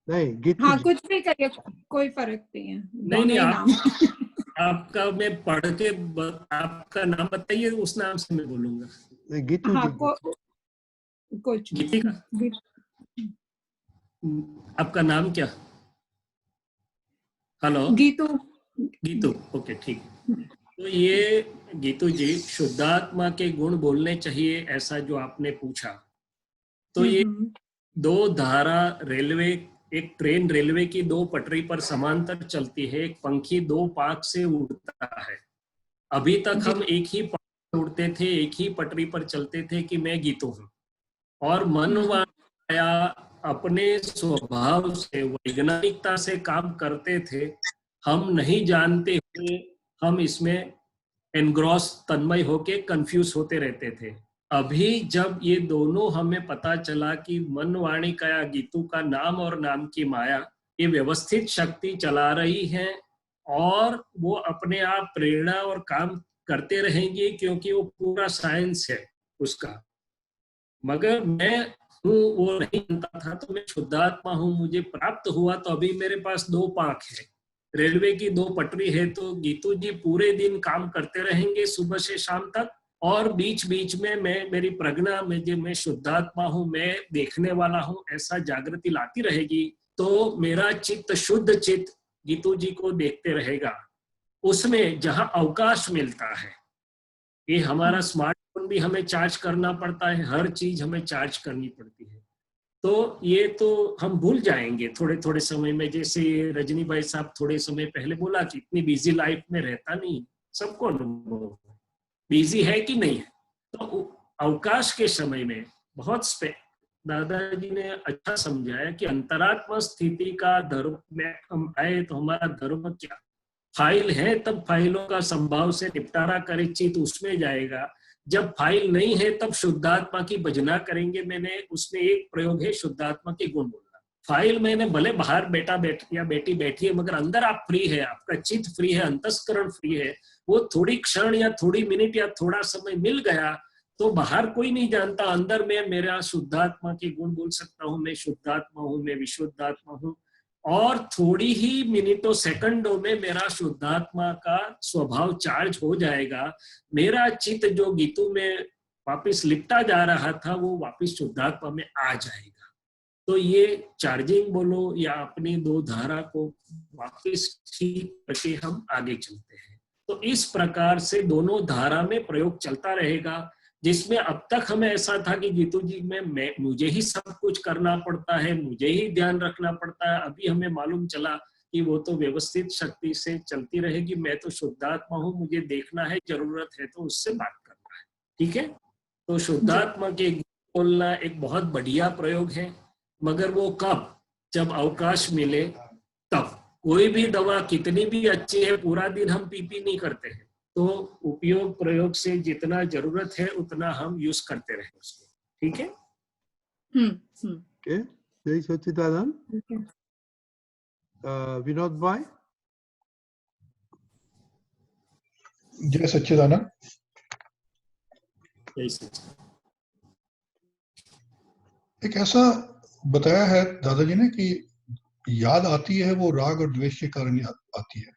नहीं, गीतू।
हाँ, कुछ भी करिए, कोई फर्क नहीं है।
नहीं, आपका मैं पढ़ के आपका नाम बताइए, उस नाम से मैं बोलूंगा।
गीतू जी।
कुछ
गीती का? आपका नाम क्या? हेलो? गीतू, ओके, ठीक। तो ये गीतू जी, शुद्धात्मा के गुण बोलने चाहिए ऐसा जो आपने पूछा, तो ये दो धारा रेलवे, एक ट्रेन रेलवे की दो पटरी पर समांतर चलती है, एक पंखी दो पाख से उड़ता है। अभी तक हम एक ही पाख उड़ते थे, एक ही पटरी पर चलते थे कि मैं गीतू हूँ, और मन वाया अपने स्वभाव से वैज्ञानिकता से काम करते थे। हम नहीं जानते हुए हम इसमें एनग्रॉस, तन्मय होके कंफ्यूज होते रहते थे। अभी जब ये दोनों हमें पता चला कि मन वाणी काया गीतू का नाम और नाम की माया ये व्यवस्थित शक्ति चला रही है, और वो अपने आप प्रेरणा और काम करते रहेंगे, क्योंकि वो पूरा साइंस है उसका। मगर मैं हूँ वो नहीं जानता था, तो मैं शुद्धात्मा हूँ, मुझे प्राप्त हुआ, तो अभी मेरे पास दो पांख है, रेलवे की दो पटरी है। तो गीतू जी पूरे दिन काम करते रहेंगे सुबह से शाम तक, और बीच बीच में मेरी प्रज्ञा में जो मैं शुद्धात्मा हूँ, मैं देखने वाला हूँ, ऐसा जागृति लाती रहेगी। तो मेरा चित्त, शुद्ध चित्त गीतू जी को देखते रहेगा। उसमें जहाँ अवकाश मिलता है, ये हमारा स्मार्टफोन भी हमें चार्ज करना पड़ता है, हर चीज हमें चार्ज करनी पड़ती है, तो ये तो हम भूल जाएंगे थोड़े थोड़े समय में। जैसे रजनी भाई साहब थोड़े समय पहले बोला कि इतनी बिजी लाइफ में रहता नहीं, सबको अनुभव बिजी है कि नहीं है। तो अवकाश के समय में बहुत दादाजी ने अच्छा समझाया कि अंतरात्मा स्थिति का धर्म में हम आए तो हमारा धर्म क्या, फाइल है तब फाइलों का संभाव से निपटारा करे, चित्त उसमें जाएगा। जब फाइल नहीं है तब शुद्धात्मा की भजना करेंगे। मैंने उसमें एक प्रयोग है शुद्धात्मा के गुण बोलना। फाइल मैंने भले बाहर बेटी बैठी है, मगर अंदर आप फ्री है, आपका चित्त फ्री है, अंतस्करण फ्री है। वो थोड़ी क्षण या थोड़ी मिनट या थोड़ा समय मिल गया तो बाहर कोई नहीं जानता, अंदर में मेरा शुद्धात्मा के गुण बोल सकता हूँ, मैं शुद्धात्मा हूँ, मैं विशुद्धात्मा हूँ, और थोड़ी ही मिनटों सेकंडों में मेरा शुद्धात्मा का स्वभाव चार्ज हो जाएगा। मेरा चित्त जो गीतू में वापस लिपटा जा रहा था वो वापस शुद्धात्मा में आ जाएगा। तो ये चार्जिंग बोलो या अपनी दो धारा को वापस ठीक करके हम आगे चलते हैं। तो इस प्रकार से दोनों धारा में प्रयोग चलता रहेगा, जिसमें अब तक हमें ऐसा था कि गीतू जी में मुझे ही सब कुछ करना पड़ता है, मुझे ही ध्यान रखना पड़ता है। अभी हमें मालूम चला कि वो तो व्यवस्थित शक्ति से चलती रहेगी, मैं तो शुद्धात्मा हूँ, मुझे देखना है, जरूरत है तो उससे बात करना है। ठीक है, तो शुद्धात्मा के बोलना एक बहुत बढ़िया प्रयोग है, मगर वो कब, जब अवकाश मिले तब। कोई भी दवा कितनी भी अच्छी है, पूरा दिन हम पी नहीं करते हैं, तो उपयोग प्रयोग से जितना जरूरत है उतना हम यूज करते रहे उसको। ठीक है?
जय सच्चिदानंद। विनोद भाई।
जय सच्चिदानंद। एक ऐसा बताया है दादाजी ने कि याद आती है वो राग और द्वेष के कारण आती है,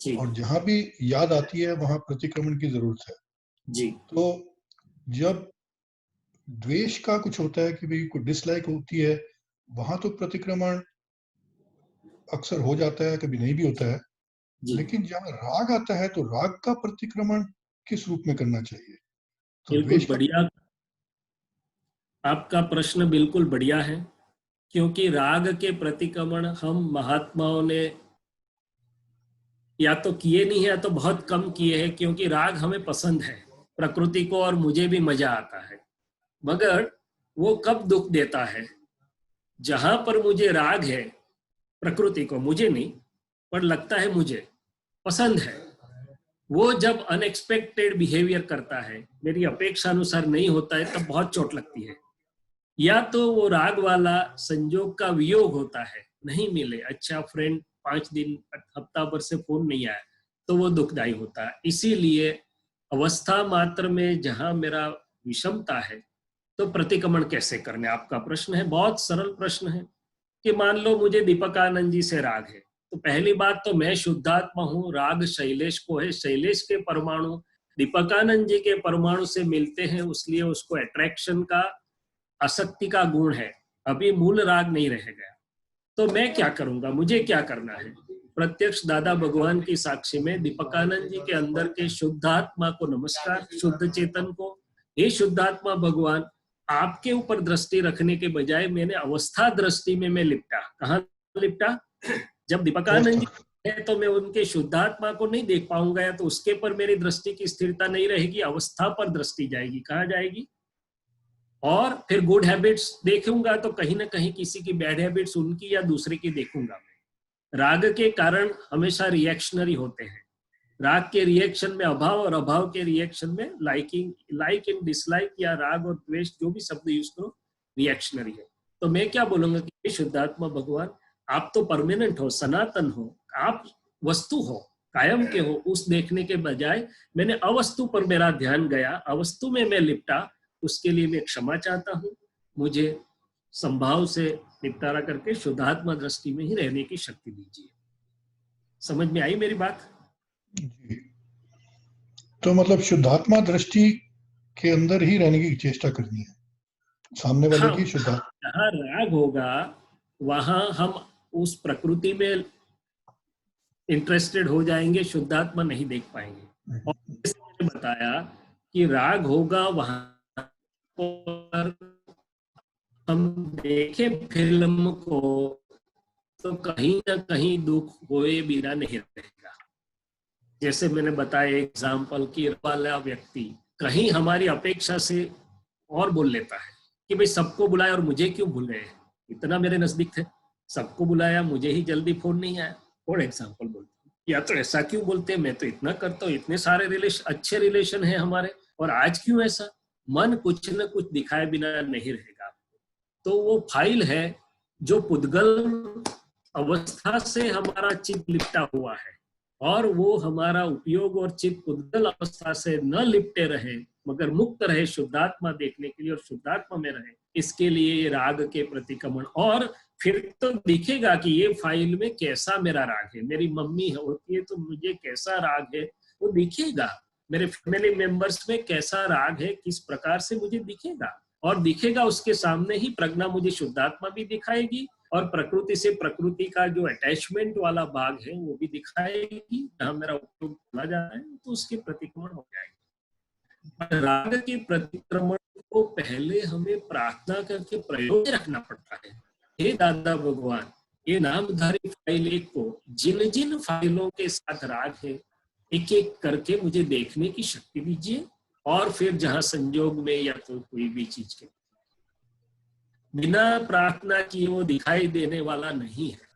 और जहां भी याद आती है वहां प्रतिक्रमण की जरूरत है जी। तो जब द्वेष का कुछ होता है कि भाई कोई डिसलाइक होती है, वहां तो प्रतिक्रमण अक्सर हो जाता है, कभी नहीं भी होता है। लेकिन जहाँ राग आता है तो राग का प्रतिक्रमण किस रूप में करना चाहिए? तो
बिल्कुल
द्वेष का
बढ़िया, आपका प्रश्न बिल्कुल बढ़िया है, क्योंकि राग के प्रतिक्रमण हम महात्माओं ने या तो किए नहीं है या तो बहुत कम किए हैं, क्योंकि राग हमें पसंद है, प्रकृति को और मुझे भी मजा आता है। मगर वो कब दुख देता है? जहां पर मुझे राग है, प्रकृति को, मुझे नहीं पर लगता है मुझे पसंद है, वो जब अनएक्सपेक्टेड बिहेवियर करता है, मेरी अपेक्षा अनुसार नहीं होता है, तब बहुत चोट लगती है। या तो वो राग वाला संजोग का वियोग होता है, नहीं मिले, अच्छा फ्रेंड 5 दिन हफ्ता भर से फोन नहीं आया, तो वो दुखदाई होता है। इसीलिए अवस्था मात्र में जहां मेरा विषमता है, तो प्रतिक्रमण कैसे करने, आपका प्रश्न है, बहुत सरल प्रश्न है। कि मान लो मुझे दीपकानंद जी से राग है, तो पहली बात तो मैं शुद्धात्मा हूँ, राग शैलेश को है, शैलेश के परमाणु दीपकानंद जी के परमाणु से मिलते हैं, इसलिए उसको अट्रैक्शन का, आसक्ति का गुण है, अभी मूल राग नहीं रह गया। तो मैं क्या करूंगा, मुझे क्या करना है? प्रत्यक्ष दादा भगवान की साक्षी में दीपकानंद जी के अंदर के शुद्धात्मा को नमस्कार, शुद्ध चेतन को, हे शुद्धात्मा भगवान, आपके ऊपर दृष्टि रखने के बजाय मैंने अवस्था दृष्टि में मैं लिपटा। कहाँ लिपटा? जब दीपकानंद जी है तो मैं उनके शुद्धात्मा को नहीं देख पाऊंगा, या तो उसके पर मेरी दृष्टि की स्थिरता नहीं रहेगी, अवस्था पर दृष्टि जाएगी। कहाँ जाएगी? और फिर गुड हैबिट्स देखूंगा तो कहीं ना कहीं किसी की बैड हैबिट्स, उनकी या दूसरे की देखूंगा मैं। राग के कारण हमेशा रिएक्शनरी होते हैं, राग के रिएक्शन में अभाव और अभाव के रिएक्शन में लाइकिंग, लाइक एंड डिसलाइक, या राग और द्वेष, जो भी शब्द यूज करो, रिएक्शनरी है। तो मैं क्या बोलूंगा कि शुद्धात्मा भगवान, आप तो परमानेंट हो, सनातन हो, आप वस्तु हो, कायम के हो, उस देखने के बजाय मैंने अवस्तु पर मेरा ध्यान गया, अवस्तु में मैं लिपटा, उसके लिए मैं क्षमा चाहता हूँ। मुझे संभाव से निपटारा करके शुद्धात्मा दृष्टि में ही रहने की शक्ति दीजिए। समझ में आई मेरी बात?
जी। तो मतलब शुद्धात्मा दृष्टि के अंदर ही रहने की चेष्टा करनी है, सामने वाले
हाँ,
की शुद्धात्मा।
जहाँ राग होगा वहां हम उस प्रकृति में इंटरेस्टेड हो जाएंगे, शुद्धात्मा नहीं देख पाएंगे। और जैसे मैंने बताया कि राग होगा वहां पर हम देखें फिल्म को, तो कहीं ना कहीं दुख हुए बिना नहीं रहेगा। जैसे मैंने बताया एग्जाम्पल कि वाला व्यक्ति कहीं हमारी अपेक्षा से और बोल लेता है कि भाई सबको बुलाया और मुझे क्यों भूल गए, इतना मेरे नजदीक थे, सबको बुलाया, मुझे ही जल्दी फोन नहीं आया। और एग्जाम्पल बोलते हैं, या तो ऐसा क्यों बोलते हैं, मैं तो इतना करता हूँ, इतने सारे अच्छे रिलेशन है हमारे, और आज क्यों ऐसा? मन कुछ न कुछ दिखाए बिना नहीं रहेगा। तो वो फाइल है जो पुद्गल अवस्था से हमारा चित्त लिपटा हुआ है, और वो हमारा उपयोग और चित्त पुद्गल अवस्था से न लिपटे रहे, मगर मुक्त रहे शुद्धात्मा देखने के लिए, और शुद्धात्मा में रहे, इसके लिए ये राग के प्रतिक्रमण। और फिर तो दिखेगा कि ये फाइल में कैसा मेरा राग है, मेरी मम्मी होती है तो मुझे कैसा राग है वो दिखेगा, मेरे फैमिली मेंबर्स में कैसा राग है, किस प्रकार से मुझे दिखेगा। और दिखेगा उसके सामने ही प्रज्ञा मुझे शुद्धात्मा भी दिखाएगी, और प्रकृति से प्रकृति का जो अटैचमेंट वाला भाग है वो भी दिखाएगी, जहां मेरा उपयोग चला जा रहा है, तो उसके प्रतिक्रमण हो जाएगा। राग के प्रतिक्रमण को पहले हमें प्रार्थना करके प्रयोग रखना पड़ता है। हे दादा भगवान, ये नामधारी फाइल एक को जिन जिन फाइलों के साथ राग है, एक एक करके मुझे देखने की शक्ति दीजिए, और फिर जहां संयोग में या तो कोई भी चीज के बिना प्रार्थना किए वो दिखाई देने वाला नहीं है।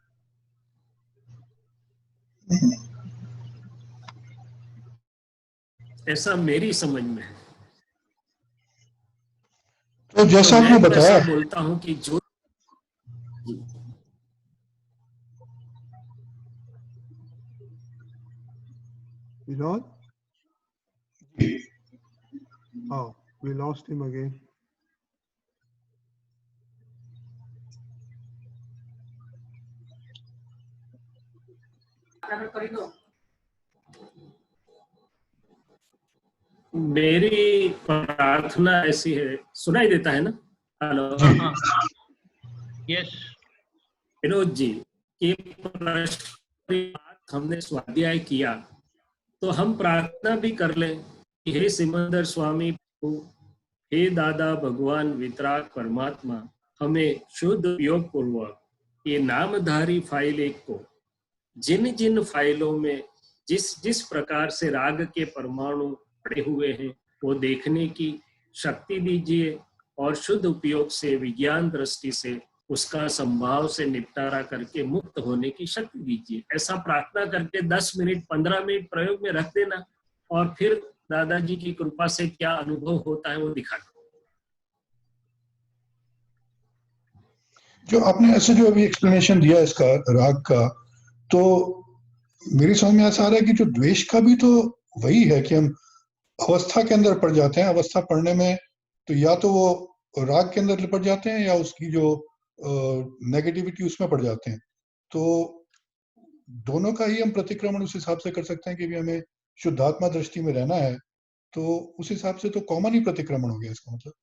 ऐसा मेरी समझ में है।
तो जैसा
तो
आपने
मैं तो
बताया,
ऐसा बोलता हूं कि जो
Vinod? Oh, we lost him again.
मेरी प्रार्थना ऐसी है, सुनाई देता है ना? हेलो
हाँ, यस
विनोद जी, कि प्रश्न हमने स्वाध्याय किया तो हम प्रार्थना भी कर लें कि हे सिमंदर स्वामी प्रभु, हे दादा भगवान वितराग परमात्मा, हमें शुद्ध उपयोग पूर्वक ये नामधारी फाइल एक को जिन जिन फाइलों में जिस जिस प्रकार से राग के परमाणु पड़े हुए हैं वो देखने की शक्ति दीजिए और शुद्ध उपयोग से विज्ञान दृष्टि से उसका संभाव से निपटारा करके मुक्त होने की शक्ति दीजिए। ऐसा प्रार्थना करके 10 मिनट 15 मिनट प्रयोग में रख देना और फिर दादाजी की कृपा से क्या अनुभव होता है वो दिखा दो।
जो आपने ऐसे जो अभी एक्सप्लेनेशन दिया इसका राग का, तो मेरी समझ में ऐसा आ रहा है कि जो द्वेष का भी तो वही है कि हम अवस्था के अंदर पड़ जाते हैं। अवस्था पढ़ने में तो या तो वो राग के अंदर लिपट जाते हैं या उसकी जो नेगेटिविटी उसमें पड़ जाते हैं। तो दोनों का ही हम प्रतिक्रमण उस हिसाब से कर सकते हैं कि भी हमें शुद्धात्मा दृष्टि में रहना है, तो उस हिसाब से तो कॉमन ही प्रतिक्रमण हो गया इसका मतलब।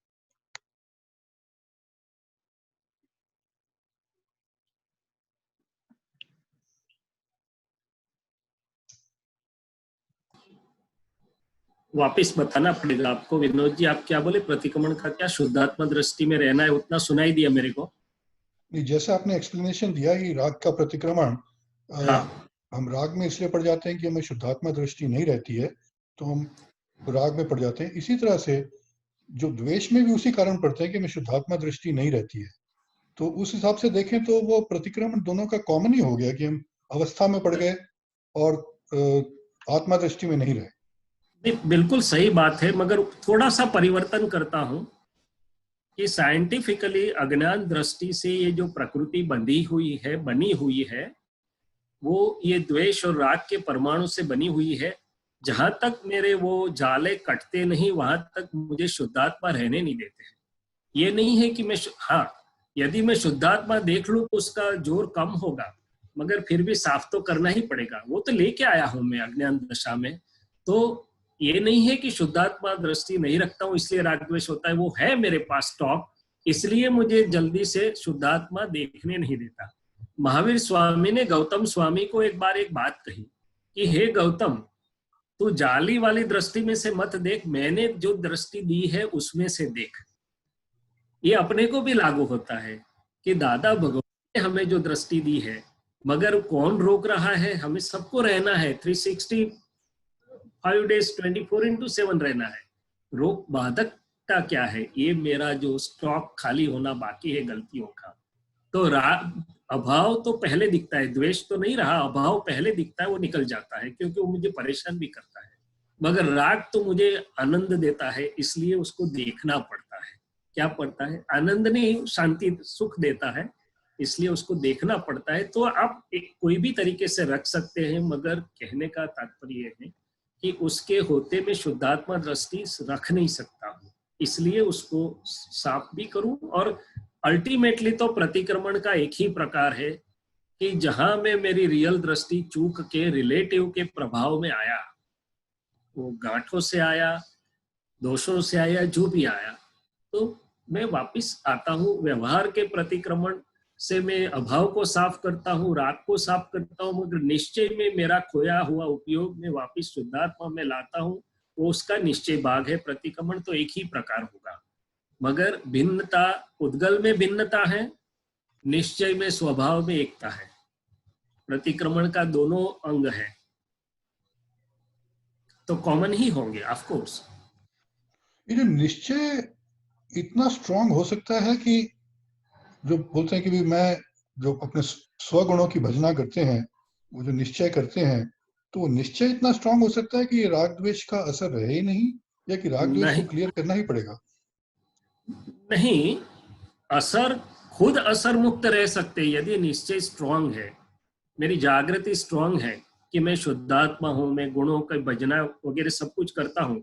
वापिस बताना पड़ेगा आपको विनोद जी, आप क्या बोले? प्रतिक्रमण का क्या शुद्धात्मा दृष्टि में रहना है, उतना सुनाई दिया मेरे को।
नहीं, जैसे आपने एक्सप्लेनेशन दिया कि राग का प्रतिक्रमण,
हाँ,
हम राग में इसलिए पड़ जाते हैं कि हमें शुद्धात्मा दृष्टि नहीं रहती है तो हम राग में पड़ जाते हैं। इसी तरह से जो द्वेष में भी उसी कारण पड़ते हैं कि हमें शुद्धात्मा दृष्टि नहीं रहती है। तो उस हिसाब से देखें तो वो प्रतिक्रमण दोनों का कॉमन ही हो गया कि हम अवस्था में पड़ गए और आत्मा दृष्टि में नहीं रहे।
बिल्कुल सही बात है, मगर थोड़ा सा परिवर्तन करता हूं कि साइंटिफिकली अज्ञान दृष्टि से ये जो प्रकृति बनी हुई है वो ये द्वेष और राग के परमाणु से बनी हुई है। जहां तक मेरे वो जाले कटते नहीं वहां तक मुझे शुद्धात्मा रहने नहीं देते हैं। ये नहीं है कि मैं हाँ, यदि मैं शुद्धात्मा देख लूं तो उसका जोर कम होगा, मगर फिर भी साफ तो करना ही पड़ेगा। वो तो लेके आया हूं मैं अज्ञान दशा में, तो ये नहीं है कि शुद्धात्मा दृष्टि नहीं रखता हूं इसलिए राग द्वेष होता है। वो है मेरे पास स्टॉक, इसलिए मुझे जल्दी से शुद्धात्मा देखने नहीं देता। महावीर स्वामी ने गौतम स्वामी को एक बार एक बात कही कि हे गौतम, तू जाली वाली दृष्टि में से मत देख, मैंने जो दृष्टि दी है उसमें से देख। ये अपने को भी लागू होता है कि दादा भगवान ने हमें जो दृष्टि दी है, मगर कौन रोक रहा है? हमें सबको रहना है 365 डेज 24/7 रहना है। रोक बाधक का क्या है? ये मेरा जो स्टॉक खाली होना बाकी है गलतियों का। तो अभाव तो पहले दिखता है, द्वेष तो नहीं रहा, अभाव पहले दिखता है, वो निकल जाता है क्योंकि वो मुझे परेशान भी करता है। मगर राग तो मुझे आनंद देता है, इसलिए उसको देखना पड़ता है। क्या पड़ता है? आनंद नहीं, शांति सुख देता है, इसलिए उसको देखना पड़ता है। तो आप कोई भी तरीके से रख सकते हैं, मगर कहने का तात्पर्य है कि उसके होते में शुद्धात्मा दृष्टि रख नहीं सकता हूँ, इसलिए उसको साफ भी करूं। और अल्टीमेटली तो प्रतिक्रमण का एक ही प्रकार है कि जहां में मेरी रियल दृष्टि चूक के रिलेटिव के प्रभाव में आया, वो गांठों से आया, दोषों से आया, जो भी आया, तो मैं वापस आता हूँ। व्यवहार के प्रतिक्रमण से मैं अभाव को साफ करता हूँ, राग को साफ करता हूँ, मगर निश्चय में मेरा खोया हुआ उपयोग में वापस शुद्धात्मा में लाता हूँ। वो उसका निश्चय भाग है। प्रतिक्रमण तो एक ही प्रकार होगा, मगर भिन्नता, उद्गल में भिन्नता है, निश्चय में स्वभाव में एकता है। प्रतिक्रमण का दोनों अंग है तो कॉमन ही होंगे ऑफ कोर्स।
ये जो निश्चय इतना स्ट्रांग हो सकता है कि जो बोलते हैं कि भी मैं जो अपने स्वगुणों की भजना करते हैं, वो जो निश्चय करते हैं, तो वो निश्चय इतना स्ट्रांग हो सकता है कि ये राग द्वेष का असर रहे ही नहीं, या कि राग द्वेष को क्लियर करना ही पड़ेगा?
नहीं, असर खुद असर मुक्त रह सकते यदि निश्चय स्ट्रांग है। मेरी जागृति स्ट्रांग है कि मैं शुद्धात्मा हूं, मैं गुणों का भजना वगैरह सब कुछ करता हूं,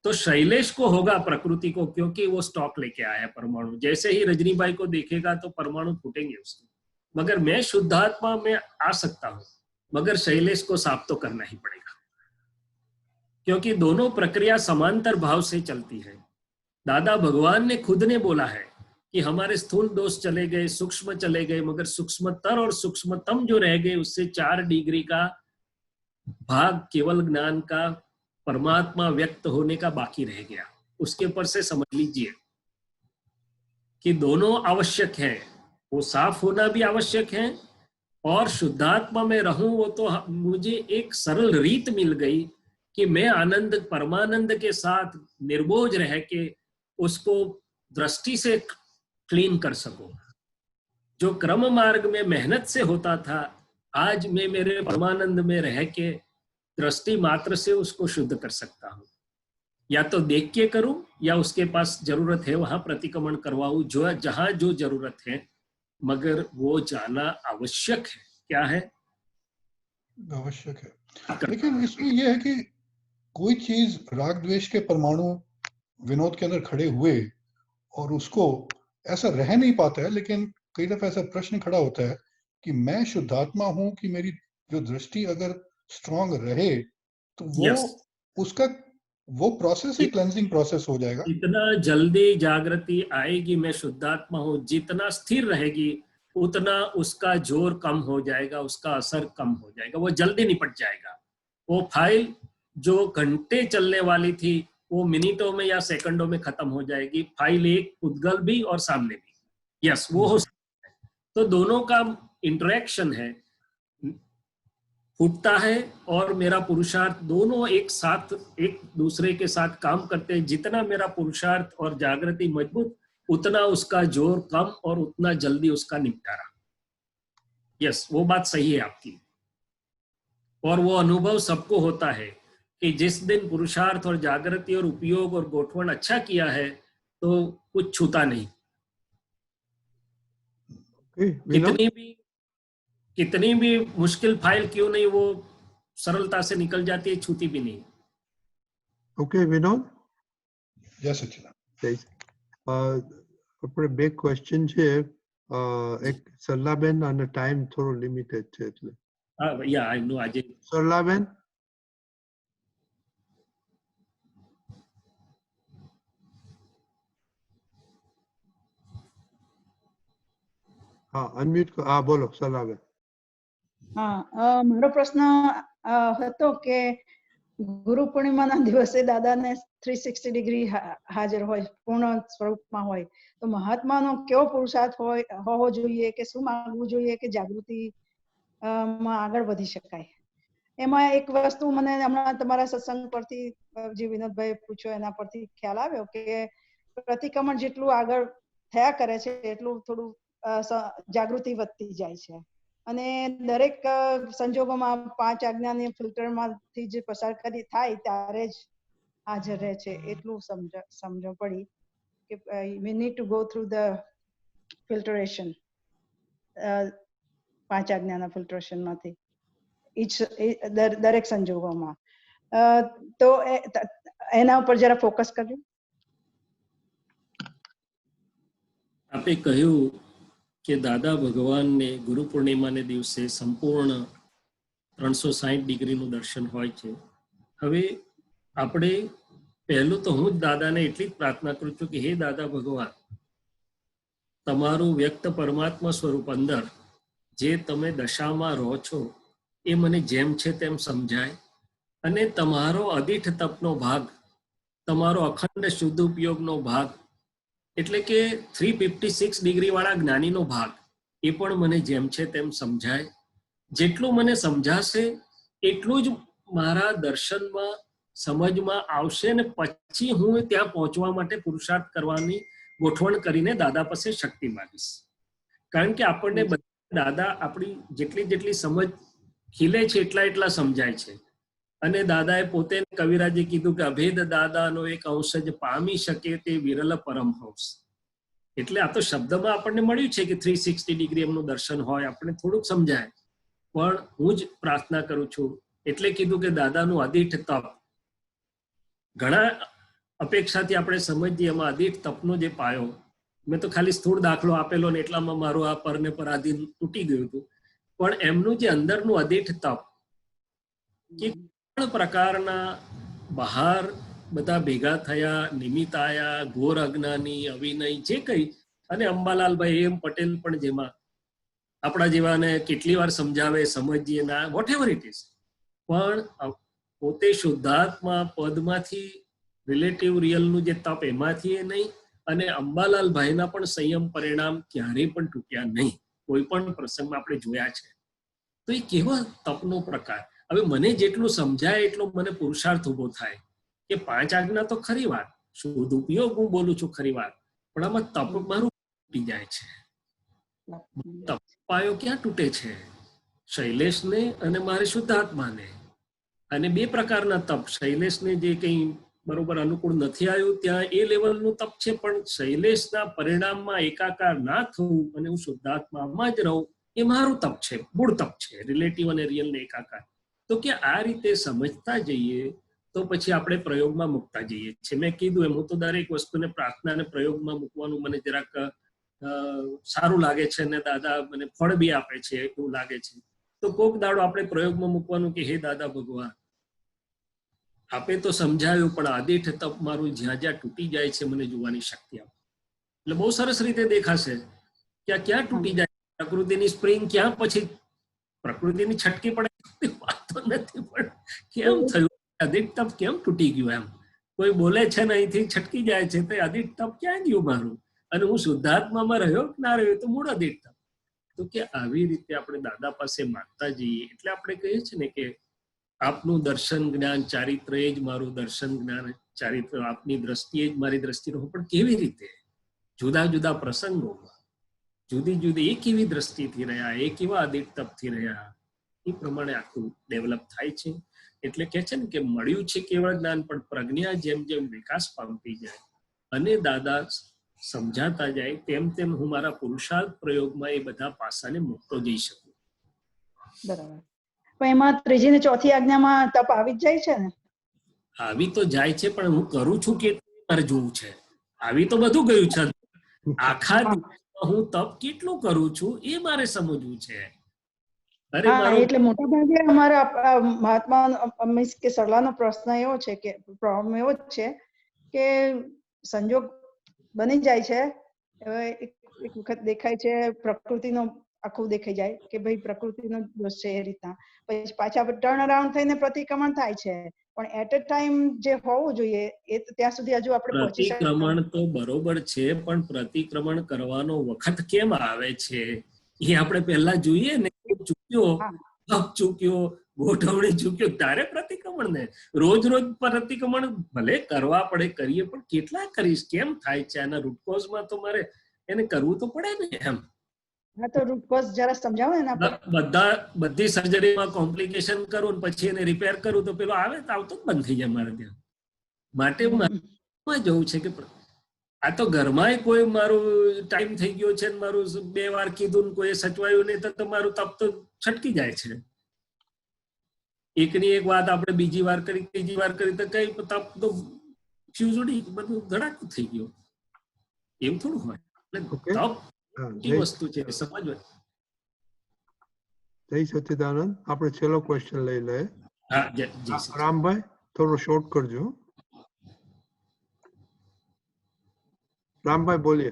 तो शैलेश को होगा प्रकृति को, क्योंकि वो स्टॉक लेके आया परमाणु। जैसे ही रजनीबाई को देखेगा तो परमाणु फूटेंगे उसके, मगर मैं शुद्धात्मा में आ सकता हूं, मगर शैलेश को साफ तो करना ही पड़ेगा। क्योंकि दोनों प्रक्रिया समांतर भाव से चलती है। दादा भगवान ने खुद ने बोला है कि हमारे स्थूल दोष चले गए, सूक्ष्म चले गए, मगर सूक्ष्मतर और सूक्ष्मतम जो रह गए उससे 4 डिग्री का भाग केवल ज्ञान का, परमात्मा व्यक्त होने का बाकी रह गया। उसके ऊपर से समझ लीजिए कि दोनों आवश्यक है। वो साफ होना भी आवश्यक है और शुद्धात्मा में रहूं, वो तो मुझे एक सरल रीत मिल गई कि मैं आनंद परमानंद के साथ निर्बोझ रह के उसको दृष्टि से क्लीन कर सकूं। जो क्रम मार्ग में मेहनत से होता था, आज मैं मेरे परमानंद में रह के दृष्टि मात्र से उसको शुद्ध कर सकता हूं। या तो देख के करूं या उसके पास जरूरत है वहां प्रतिक्रमण करवाऊं, जो जहां जो जरूरत है, मगर वो जाना आवश्यक है। क्या है?
आवश्यक है। लेकिन इसमें यह है कि कोई चीज राग द्वेष के परमाणु विनोद के अंदर खड़े हुए और उसको ऐसा रह नहीं पाता है, लेकिन कई दफा ऐसा प्रश्न खड़ा होता है कि मैं शुद्धात्मा हूं कि मेरी जो दृष्टि अगर स्ट्रांग रहे तो वो उसका वो प्रोसेस ही क्लेंजिंग प्रोसेस हो जाएगा।
जितना जल्दी जागृति आएगी मैं शुद्धात्मा हूं, जितना स्थिर रहेगी उतना उसका जोर कम हो जाएगा, उसका असर कम हो जाएगा, वो जल्दी निपट जाएगा। वो फाइल जो घंटे चलने वाली थी वो मिनटों में या सेकंडों में खत्म हो जाएगी। फाइल एक उद्गल भी और सामने भी। यस, वो हो सकता है। तो दोनों का इंटरेक्शन है, फूटता है और मेरा पुरुषार्थ, दोनों एक साथ एक दूसरे के साथ काम करते हैं। जितना मेरा पुरुषार्थ और जागृति मजबूत, उतना उसका जोर कम और उतना जल्दी उसका निपटारा। यस, वो बात सही है आपकी। और वो अनुभव सबको होता है कि जिस दिन पुरुषार्थ और जागृति और उपयोग और गोठवण अच्छा किया है तो कुछ छूता नहीं। कितनी भी मुश्किल फाइल क्यों नहीं, वो सरलता से निकल जाती है, छूती भी नहीं।
ओके विनोद,
यस सचिन,
આપણે બે ક્વેશ્ચન છે, એક સરલાબેન અને ટાઈમ થોડો લિમિટેડ છે એટલે.
હા ભૈયા, આઈ નો. આજે
સરલાબેન, હા અનમ્યુટ. હા બોલો સરલાબેન.
હા, મારો પ્રશ્ન હતો કે ગુરુ પૂર્ણિમાના દિવસે દાદાને 360 ડિગ્રી હાજર હોય, પૂર્ણ સ્વરૂપમાં હોય, તો મહાત્માનો કેવો પુરુષાર્થ હોવો જોઈએ કે શું માંગવું જોઈએ કે જાગૃતિ માં આગળ વધી શકાય? એમાં એક વસ્તુ મને હમણાં તમારા સત્સંગ પરથી જે વિનોદભાઈ પૂછ્યો એના પરથી ખ્યાલ આવ્યો કે પ્રતિક્રમણ જેટલું આગળ થયા કરે છે એટલું થોડું જાગૃતિ વધતી જાય છે અને દરેક સંજોગોમાં 5 આજ્ઞાની ફિલ્ટરમાંથી જે પસાર કરી થાય ત્યારે જ હાજર રહે છે, એટલું સમજ પડી કે we need to go through the filtration, 5 આજ્ઞાના ફિલ્ટરેશનમાંથી દરેક સંજોગોમાં. તો એના ઉપર જરા ફોકસ કરજો.
આપે કહ્યું કે દાદા ભગવાનને ગુરુ પૂર્ણિમાને દિવસે સંપૂર્ણ 360 ડિગ્રીનું દર્શન હોય છે. હવે આપણે પહેલું તો હું જ દાદાને એટલી જ પ્રાર્થના કરું છું કે હે દાદા ભગવાન, તમારું વ્યક્ત પરમાત્મા સ્વરૂપ અંદર જે તમે દશામાં રહો છો એ મને જેમ છે તેમ સમજાય અને તમારો અદિઠ તપનો ભાગ, તમારો અખંડ શુદ્ધ ઉપયોગનો ભાગ, એટલે કે 356 ડિગ્રી વાળા જ્ઞાનીનો ભાગ, એ પણ મને જેમ છે તેમ સમજાય. જેટલું મને સમજાશે એટલું જ મારા દર્શનમાં સમજમાં આવશે ને પછી હું ત્યાં પહોંચવા માટે પુરુષાર્થ કરવાની ગોઠવણ કરીને દાદા પાસે શક્તિ માંગીશ. કારણ કે આપણને દાદા આપણી જેટલી સમજ ખીલે છે એટલા સમજાય છે. અને દાદાએ પોતે કવિરાજે કીધું કે અભેદ દાદાનો એક અંશ જ પામી શકે તે વિરલ પરમહંસ. એટલે આ તો શબ્દમાં આપણને મળ્યું છે કે 360 ડિગ્રી એમનું દર્શન હોય, આપણને થોડુંક સમજાય. પણ હું જ પ્રાર્થના કરું છું એટલે કીધું કે દાદાનું અદિઠ તપ, ઘણા અપેક્ષાથી આપણે સમજીએ એમાં અદિઠ તપનો જે પાયો, મેં તો ખાલી સ્થૂળ દાખલો આપેલો ને એટલામાં મારું આ પરને પરાધીન તૂટી ગયું હતું. પણ એમનું જે અંદરનું અદિઠ તપ, કે પ્રકારના બહાર બધા ભેગા થયા, નિમિત્ત આયા, ઘોર અજ્ઞાની, અવિનય, જે કઈ, અને અંબાલાલભાઈ એમ પટેલ પણ જેમાં આપણા જેવાને કેટલી વાર સમજાવે, સમજીએ ના, વોટ એવર ઇટ ઇઝ, પણ પોતે શુદ્ધાત્મા પદમાંથી રિલેટિવ રિયલનું જે તપ એમાંથી એ નહીં, અને અંબાલાલભાઈના પણ સંયમ પરિણામ ક્યારેય પણ તૂટ્યા નહીં, કોઈ પણ પ્રસંગમાં આપણે જોયા છે. તો એ કેવા તપનો પ્રકાર. હવે મને જેટલું સમજાય એટલો મને પુરુષાર્થ ઉભો થાય કે 5 આજ્ઞા તો ખરી વાત, શુદ્ધ ઉપયોગ હું બોલું છું ખરી વાત, પણ આમાં તપ મારું તૂટી જાય છે. તપ પાયો ક્યાં તૂટે છે? શૈલેષને અને મારે શુદ્ધાત્માને. અને 2 પ્રકારના તપ, શૈલેષને જે કંઈ બરોબર અનુકૂળ નથી આવ્યું ત્યાં એ લેવલનું તપ છે, પણ શૈલેષના પરિણામમાં એકાકાર ના થવું અને હું શુદ્ધાત્મામાં જ રહું એ મારું તપ છે, મૂળ તપ છે, રિલેટિવ અને રિયલ ને એકાકાર. તો કે આ રીતે સમજતા જઈએ તો પછી આપણે પ્રયોગમાં મૂકતા જઈએ છીએ. મેં કીધું એમ હું તો દરેક વસ્તુને પ્રાર્થના અને પ્રયોગમાં મૂકવાનું મને જરાક સારું લાગે છે, અને દાદા મને ફળ બી આપે છે એવું લાગે છે. તો કોક દાડો આપણે પ્રયોગમાં મૂકવાનું કે હે દાદા ભગવાન, આપે તો સમજાવ્યું પણ આદિઠ તપ મારું જ્યાં જ્યાં તૂટી જાય છે મને જોવાની શક્તિ આપો. એટલે બહુ સરસ રીતે દેખાશે કે આ ક્યાં તૂટી જાય, પ્રકૃતિની સ્પ્રિંગ ક્યાં, પછી પ્રકૃતિની છટકી પડે વાતો નથી, પણ કેમ થયું, આદિઠ તપ કેમ તૂટી ગયું? એમ કોઈ બોલે છે ને અહીંથી છટકી જાય છે, તો આદિઠ તપ ક્યાં ગયું મારું? અને હું શુદ્ધાત્મામાં રહ્યો કે ના રહ્યો તો મૂળ આદિઠ તપ. તો કે આવી રીતે આપણે દાદા પાસે માંગતા જઈએ એટલે આપણે કહીએ છીએ ને કે આપનું દર્શન જ્ઞાન ચારિત્ર એ જ મારું દર્શન જ્ઞાન ચારિત્ર, આપની દ્રષ્ટિએ જ મારી દ્રષ્ટિ રહો. પણ કેવી રીતે? જુદા જુદા પ્રસંગોમાં જુદી જુદી એ કેવી દ્રષ્ટિથી રહ્યા, એ કેવા આદિઠ તપથી રહ્યા, એ પ્રમાણે આખું ડેવલપ થાય છે. એટલે કે છે ને કે મળ્યું છે કેવળ જ્ઞાન, પણ પ્રજ્ઞા જેમ જેમ વિકાસ પામતી જાય અને દાદા સમજાતા જાય તેમ તેમ હું મારા પુરુષાર્થ પ્રયોગમાં એ બધા પાસાને મૂકતો જઈ શકું.
બરાબર. પણ એમાં 3જી ને 4થી આજ્ઞામાં તપ આવી જ જાય છે ને?
આવી તો જાય છે, પણ હું કરું છું કે મારે જોવું છે. આવી તો બધું ગયું છે, આખા દિવસમાં હું તપ કેટલું કરું છું એ મારે સમજવું છે. અરે
એટલે મોટા ભાગે અમારા મહાત્મા મીન્સ કે સરલાનો પ્રશ્ન એવો છે કે પ્રોબ્લેમ એવો જ છે કે સંજોગ બની જાય છે, એક વખત દેખાય છે પ્રકૃતિનો આખું દેખાઈ જાય કે ભાઈ પ્રકૃતિનો દોષ છે એ રીતના, પછી પાછા ટર્ન અરાઉન્ડ થઈને પ્રતિક્રમણ થાય છે, પણ એટ અ ટાઈમ જે હોવું જોઈએ એ ત્યાં સુધી હજુ આપણે પહોંચી શકીએ.
પ્રતિક્રમણ તો બરોબર છે, પણ પ્રતિક્રમણ કરવાનો વખત કેમ આવે છે એ આપણે પહેલા જોઈએ ને. ચૂક્યો ગોઠવણી ચૂક્યો ત્યારે પ્રતિક્રમણ ને. રોજ રોજ પ્રતિક્રમણ ભલે કરવા પડે કરીએ, પણ કેટલા કરીશ, કેમ થાય છે? આના રૂટ કોઝમાં તો મારે એને કરવું તો પડે ને. એમ
હા, તો રૂટ કોઝ જરા સમજાવો ને.
બધી સર્જરીમાં કોમ્પ્લિકેશન કરું પછી એને રિપેર કરું તો પેલો આવે તો આવતો જ બંધ થઈ જાય મારે ત્યાં. માટે જવું છે કે આ તો ઘરમાં કોઈ મારું ટાઈમ થઈ ગયો છે, મારું 2 વાર કીધું ને કોઈ સચવાયું નહીં તો મારું તપ તો છટકી જાય છે. એકની એક વાત આપણે બીજી વાર કરી, ત્રીજી વાર કરી તો કઈ તપ તો ફ્યુઝ ઉડી બધું ધડાકું થઈ ગયું. એમ થોડું હોય. તપ વસ્તુ છે સમજવા.
જય સચ્ચિદાનંદ. આપણે છેલ્લો ક્વેશ્ચન લઈ લે. રામભાઈ થોડો શોર્ટ કરજો. रामभाई बोलिए।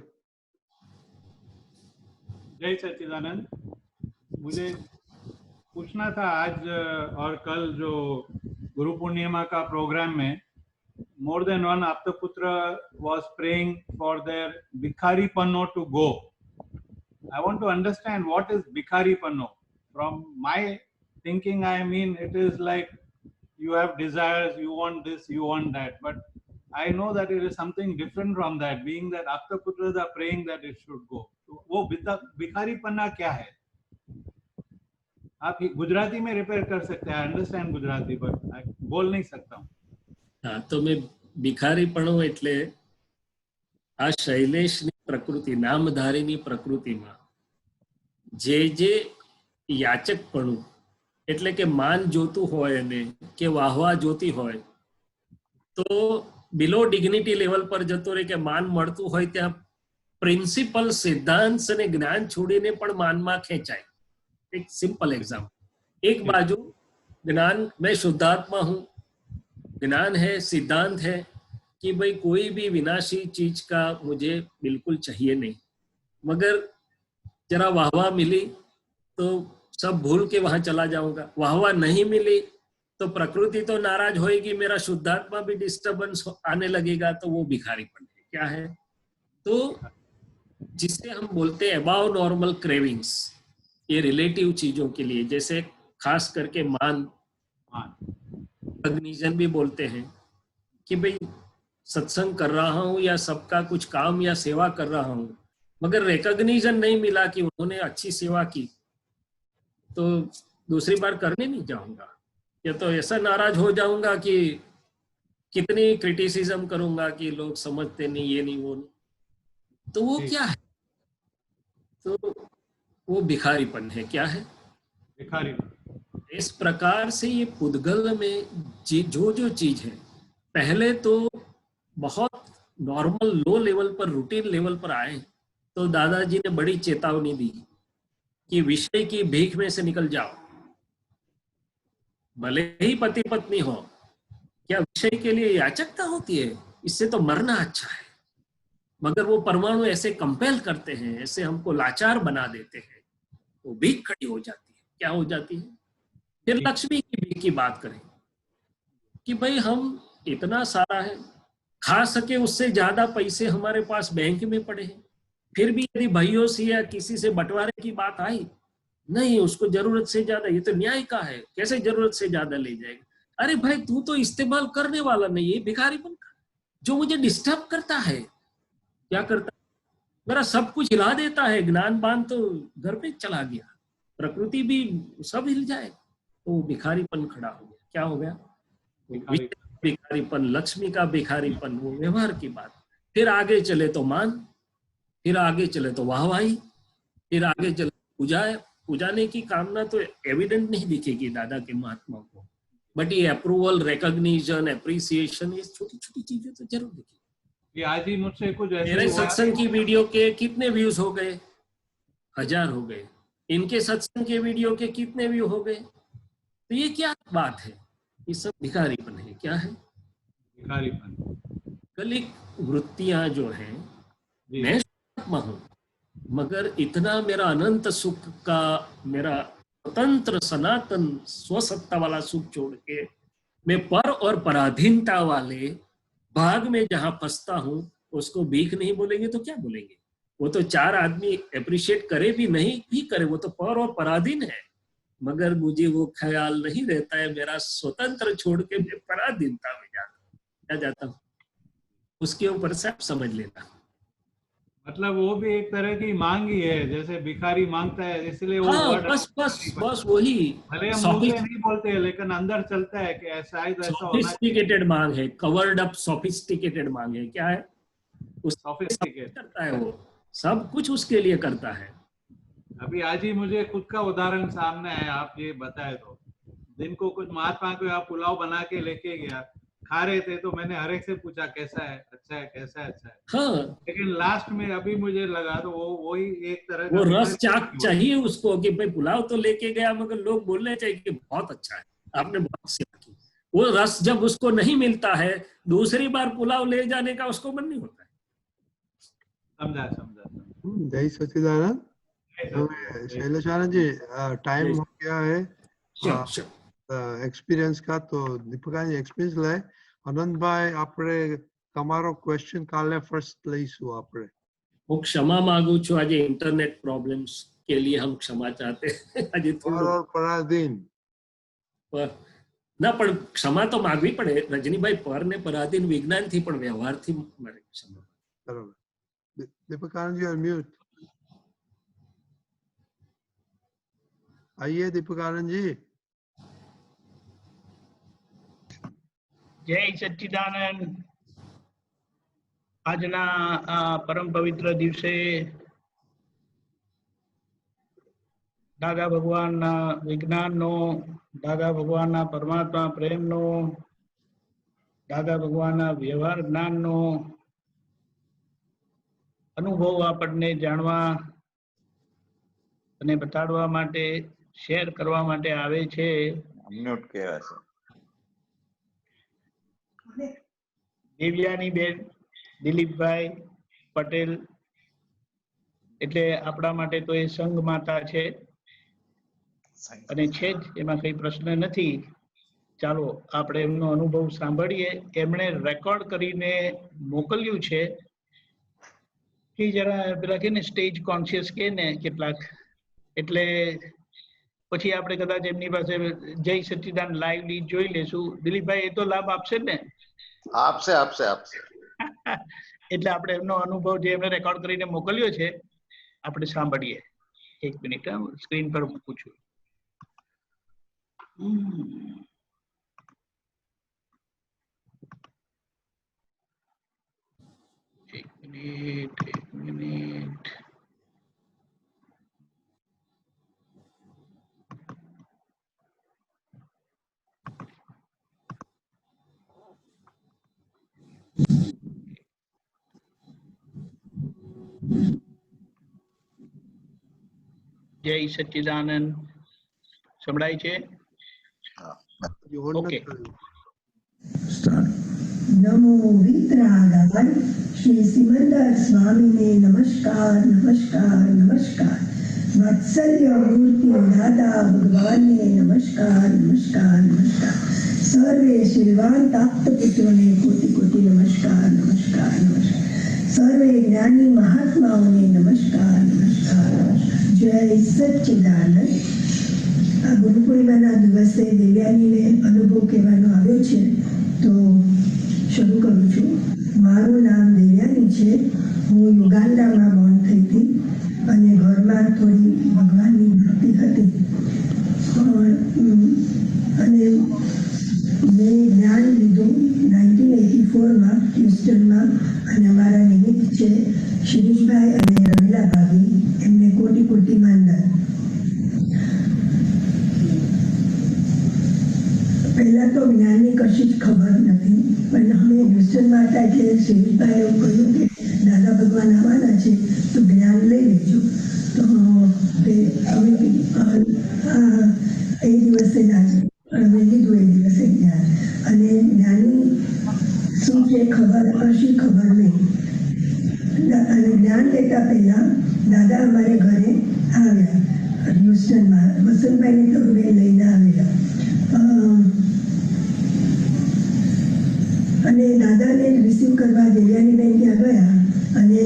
जय सच्चिदानंद। मुझे पूछना था आज और कल जो गुरु पूर्णिमा का प्रोग्राम में more than one Aptaputra was praying for their Bhikhari Panno to go. I want to understand what is Bhikhari Panno. From my thinking, I mean it is like you have desires, you want this, you want that, but I know that it is something different from that, being that Aptaputras are praying that it should go. So, वो भिखारी पन्ना क्या है? आप गुजराती में repair कर सकते हैं, understand Gujarati, but I बोल नहीं सकता हूँ.
हाँ, तो मैं भिखारी पणो એટલે આ શૈલેષની પ્રકૃતિ, નામધારીની પ્રકૃતિમાં જે જે યાચકપણું એટલે કે માન જોતું હોય અને કે વાહવા જોતી હોય તો બિલો ડિગ્નિટી લેવલ પર જતો રહે કે માન મળતું હોય ત્યાં પ્રિન્સિપલ સિદ્ધાંત અને જ્ઞાન છોડીને પણ માનમાં ખેંચાય. એક સિમ્પલ એક્ઝામ્પલ. એક બાજુ જ્ઞાન, મેં શુદ્ધાત્મા હું, ज्ञान है, सिद्धांत है कि भाई कोई भी विनाशी चीज का मुझे बिल्कुल चाहिए नहीं, मगर जरा वाहवाह मिली तो सब भूल के वहां चला जाऊंगा, वाहवाह नहीं मिली तो प्रकृति तो नाराज होएगी, मेरा शुद्धात्मा भी डिस्टर्बेंस आने लगेगा, तो वो भिखारीपन है। क्या है? तो जिसे हम बोलते हैं अबाव नॉर्मल क्रेविंग्स, ये रिलेटिव चीजों के लिए, जैसे खास करके मान, रिकॉग्निशन भी बोलते हैं कि भाई सत्संग कर रहा हूँ या सबका कुछ काम या सेवा कर रहा हूँ, मगर रिकॉग्निशन नहीं मिला कि उन्होंने अच्छी सेवा की, तो दूसरी बार करने नहीं जाऊंगा, या तो ऐसा नाराज हो जाऊंगा कि कितनी क्रिटिसिज्म करूंगा कि लोग समझते नहीं, ये नहीं वो नहीं, तो वो क्या है? तो वो भिखारीपन है। क्या है?
भिखारीपन।
इस प्रकार से ये पुद्गल में जो जो चीज है, पहले तो बहुत नॉर्मल लो लेवल पर, रूटीन लेवल पर आए, तो दादाजी ने बड़ी चेतावनी दी कि विषय की भीख में से निकल जाओ, भले ही पति पत्नी हो, क्या विषय के लिए याचकता होती है? इससे तो मरना अच्छा है। मगर वो परमाणु ऐसे कंपेल करते हैं, ऐसे हमको लाचार बना देते हैं, तो भीख खड़ी हो जाती है। क्या हो जाती है? फिर लक्ष्मी की भीख की बात करें कि भाई हम इतना सारा है, खा सके उससे ज्यादा पैसे हमारे पास बैंक में पड़े हैं, फिर भी यदि भाइयों से या किसी से बंटवारे की बात आई, नहीं उसको जरूरत से ज्यादा, ये तो न्याय का है, कैसे जरूरत से ज्यादा ले जाएगा? अरे भाई तू तो इस्तेमाल करने वाला नहीं है, भिखारीपन का। जो मुझे डिस्टर्ब करता है, क्या करता है? मेरा सब कुछ हिला देता है, ज्ञान बान तो घर पे चला गया, प्रकृति भी सब हिल जाए, तो भिखारीपन खड़ा हो गया। क्या हो गया? भिखारीपन, लक्ष्मी का भिखारीपन, वो व्यवहार की बात। फिर आगे चले तो मान, फिर आगे चले तो वाहवाही, फिर आगे चले पूजाने की कामना तो एविडेंट नहीं दिखेगी दादा के महात्मा को, बट ये अप्रूवल, रिकॉग्निशन, एप्रिसिएशन, ये छोटी छोटी चीजें तो जरूर दिखेगी।
ये आज ही मुझसे कुछ ऐसे
मेरे सत्संग की वीडियो के कितने व्यूज हो गए? 1000 हो गए। इनके सत्संग के वीडियो के कितने व्यू हो गए? तो ये क्या बात है? ये सब भिखारीपन है। क्या है?
भिखारीपन।
कलिक वृत्तियां जो हैं, मैं आत्मा हूं, मगर इतना मेरा अनंत सुख का, मेरा स्वतंत्र सनातन स्वसत्ता वाला सुख छोड़ के मैं पर और पराधीनता वाले भाग में जहां फंसता हूं, उसको भीख नहीं बोलेंगे तो क्या बोलेंगे? वो तो 4 आदमी अप्रिशिएट करे भी नहीं भी करे, वो तो पर और पराधीन है, मगर मुझे वो ख्याल नहीं रहता है, मेरा स्वतंत्र छोड़ के मैं पराधीनता में जाता हूँ। उसके ऊपर से आप समझ लेना।
मतलब वो भी एक तरह की मांग ही है, जैसे भिखारी मांगता है, इसलिए वो
हाँ,
वर्ड
बस वही।
भले हम मुंह से नहीं बोलते हैं, लेकिन अंदर चलता है कि ऐसा ही ऐसा होना।
सोफिस्टिकेटेड मांग है, कवर्ड अप सोफिस्टिकेटेड मांग है। क्या है? उस
सोफिस्टिकेटेड
करता है, वो सब कुछ उसके लिए करता है।
अभी आज ही मुझे खुद का उदाहरण सामने है, आप ये बताए तो। दिन को कुछ महात्मा को आप पुलाव बना के लेके गया, खा रहे थे, तो मैंने हर एक से पूछा कैसा है, अच्छा है, कैसा है, अच्छा है।
हाँ,
लेकिन लास्ट में अभी मुझे लगा तो वही एक तरह का
वो रस चाक चाहिए उसको कि भाई पुलाव तो लेके गया, मगर लोग बोलने चाहिए कि बहुत अच्छा है, आपने बहुत सेवा की। वो रस जब उसको नहीं मिलता है, दूसरी बार पुलाव ले जाने का उसको मन नहीं होता है।
समझा।
जय सच्चिदानंद। शैलेशानंद जी, टाइम हो गया है एक्सपीरियंस का, तो દીપકાજી एक्सपीरियंस लाए। आनंद भाई, આપણે તમારો ક્વેશ્ચન કાલે ફર્સ્ટ લઈશું આપણે।
હું ક્ષમા માંગુ છું, આજે ઇન્ટરનેટ પ્રોબ્લેમ્સ के लिए हम क्षमा चाहते हैं। आज
પર और પરાધીન
ના, પણ ક્ષમા તો માંગવી પડે રજનીભાઈ, પર ને પરાધીન વિજ્ઞાનથી પણ વ્યવહારથી મળે ક્ષમા।
બરાબર। દીપકાનંદ जी म्यूट आइए। દીપકાનંદ जी,
જય સચ્ચિદાનંદ। આજના પરમ પવિત્ર દિવસે દાદા ભગવાનના વિજ્ઞાનનો, દાદા ભગવાનના પરમાત્મા પ્રેમનો, દાદા ભગવાનના વ્યવહાર જ્ઞાનનો અનુભવ આપણને જાણવા અને બતાડવા માટે, શેર કરવા માટે આવે છે।
म्यूट कहेवाय छे।
દેવ્યાની બેન, દિલીપભાઈ પટેલ, એટલે આપણા માટે તો એ સંઘ માતા છે અને છે જ, એમાં કઈ પ્રશ્ન નથી. ચાલો આપણે એમનો અનુભવ સાંભળીએ. એમણે રેકોર્ડ કરીને મોકલ્યું છે કે જરા પેલા કે ને સ્ટેજ કોન્શિયસ કે ને કેટલાક, એટલે પછી આપણે કદાચ એમની પાસે જય સચ્ચિદાનંદ લાઈવ લીડ જોઈ લેશું. દિલીપભાઈ એ તો લાભ આપશે ને?
આપશે આપશે આપશે.
એટલે આપણે એમનો અનુભવ જે એમણે રેકોર્ડ કરીને મોકલ્યો છે આપણે સાંભળીએ. એક મિનિટ સ્ક્રીન પર મૂકું છું. એક મિનિટ. જય સચ્ચિદાનંદ સંભળાય છે? ઓકે.
નમો વિતરાગાય શ્રી સિમંદર સ્વામીને નમસ્કાર નમસ્કાર નમસ્કાર. વાત્સલ્ય મૂર્તિ દાદા ભગવાનને નમસ્કાર નમસ્કાર નમસ્કાર. સર્વે શીલવાન તાપ્ત પુત્રોને કોટી કોટી નમસ્કાર નમસ્કાર નમસ્કાર. સર્વે જ્ઞાની મહાત્માઓને નમસ્કાર નમસ્કાર નમસ્કાર. જય સચ્ચિદાનંદ. આ ગુરુ પૂર્ણિમાના દિવસે દેવ્યાનીને અનુભવ કહેવાનો આવ્યો છે તો શરૂ કરું છું. મારું નામ દેવ્યાની છે. હું યુગાન્ડામાં બોર્ન થઈ હતી અને ઘરમાં થોડી ભગવાનની ભક્તિ હતી અને મેં જ્ઞાન લીધું 1984માં હ્યુસ્ટનમાં. અને અમારા નિમિત્ત છે શિરીષભાઈ અને રમીલા ભાભી, એમને કોટી કોટી માનદાર. પહેલા તો જ્ઞાનની કશી જ ખબર નથી, પણ અમે હ્યુસ્ટનમાં હતા એટલે શિરીષભાઈ એવું કહ્યું કે દાદા ભગવાન આવવાના છે તો જ્ઞાન લઈ લેજો. તો અમે એ દિવસે અમે લીધું એ દિવસે જ્ઞાન. અને જ્ઞાની શું છે ખબર કશી ખબર નહીં. અને જ્ઞાન લેતા પહેલા દાદા અમારે ઘરે આવ્યા હ્યુસ્ટનમાં. વસંતભાઈને તો લઈને આવેલા અને દાદાને રિસીવ કરવા દેવ્યાનીબેન ત્યાં ગયા અને